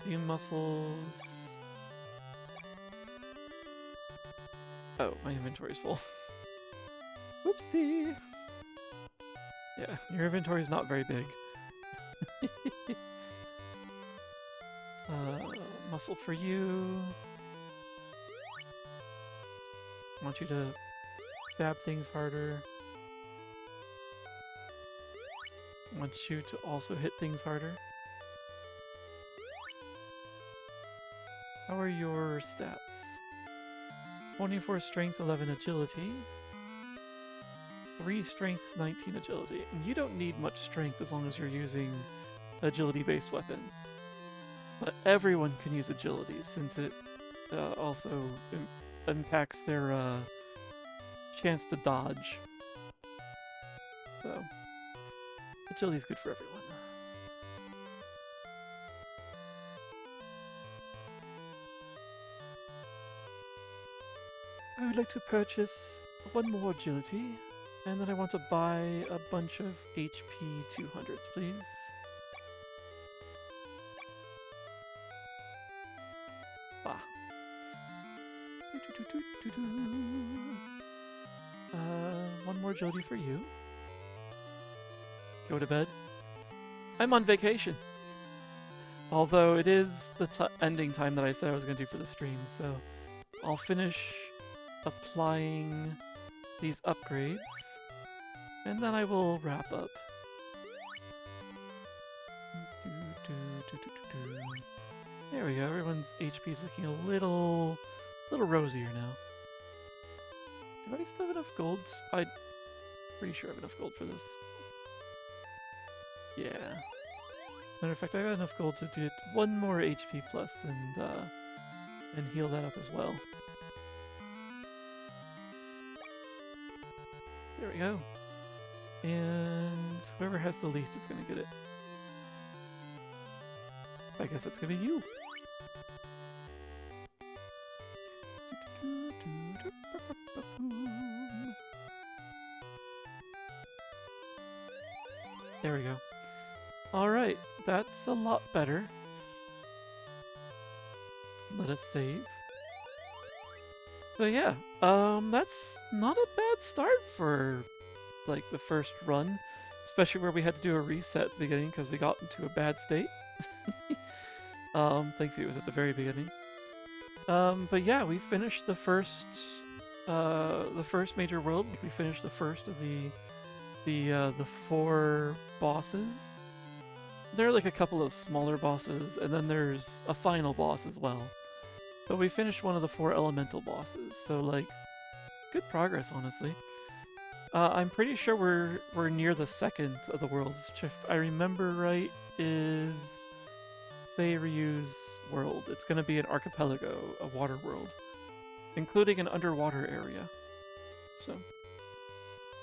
Few muscles. Oh, my inventory's full. Whoopsie! Yeah, your inventory's not very big. Muscle for you. I want you to stab things harder. I want you to also hit things harder. How are your stats? 24 strength, 11 agility. 3 strength, 19 agility. And you don't need much strength as long as you're using agility-based weapons. But everyone can use agility since it also impacts their chance to dodge. So, agility is good for everyone. I would like to purchase 1 more agility, and then I want to buy a bunch of HP 200s, please. Bah. 1 more agility for you. Go to bed. I'm on vacation. Although it is the ending time that I said I was going to do for the stream, so I'll finish applying these upgrades, and then I will wrap up. There we go, everyone's HP is looking a little rosier now. Do I still have enough gold? I'm pretty sure I have enough gold for this. Yeah. Matter of fact, I got enough gold to do 1 more HP plus and heal that up as well. There we go. And whoever has the least is going to get it. I guess it's going to be you. There we go. Alright, that's a lot better. Let us save. So yeah, that's not a bad start for like the first run, especially where we had to do a reset at the beginning because we got into a bad state. Thankfully it was at the very beginning. But yeah, we finished the first major world. We finished the first of the four bosses. There are like a couple of smaller bosses, and then there's a final boss as well. But we finished one of the four elemental bosses, so like, good progress, honestly. I'm pretty sure we're near the second of the worlds, which if I remember right is Seiryu's world. It's going to be an archipelago, a water world, including an underwater area. So,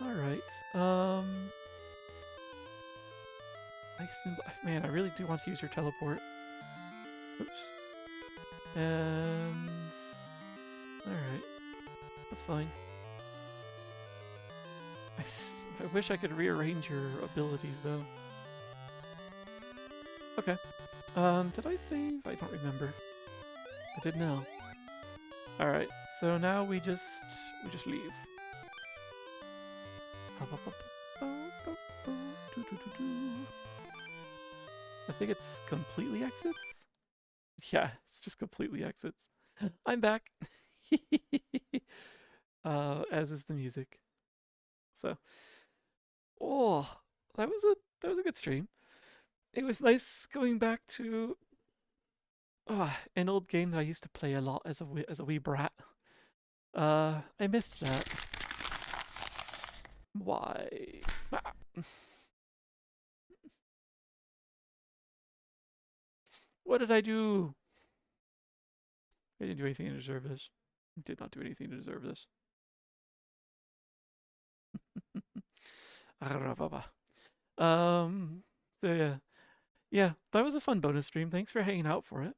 all right. Man, I really do want to use your teleport. Oops. And all right, that's fine. I wish I could rearrange your abilities though. Okay. Did I save? I don't remember. I did now. All right. So now we just leave. I think it's completely exits. Yeah, it's just completely exits. I'm back. As is the music. So, oh, that was a good stream. It was nice going back to an old game that I used to play a lot as a wee brat. I missed that. Why? Ah. What did I do? I didn't do anything to deserve this. I did not do anything to deserve this. um. So yeah, that was a fun bonus stream. Thanks for hanging out for it.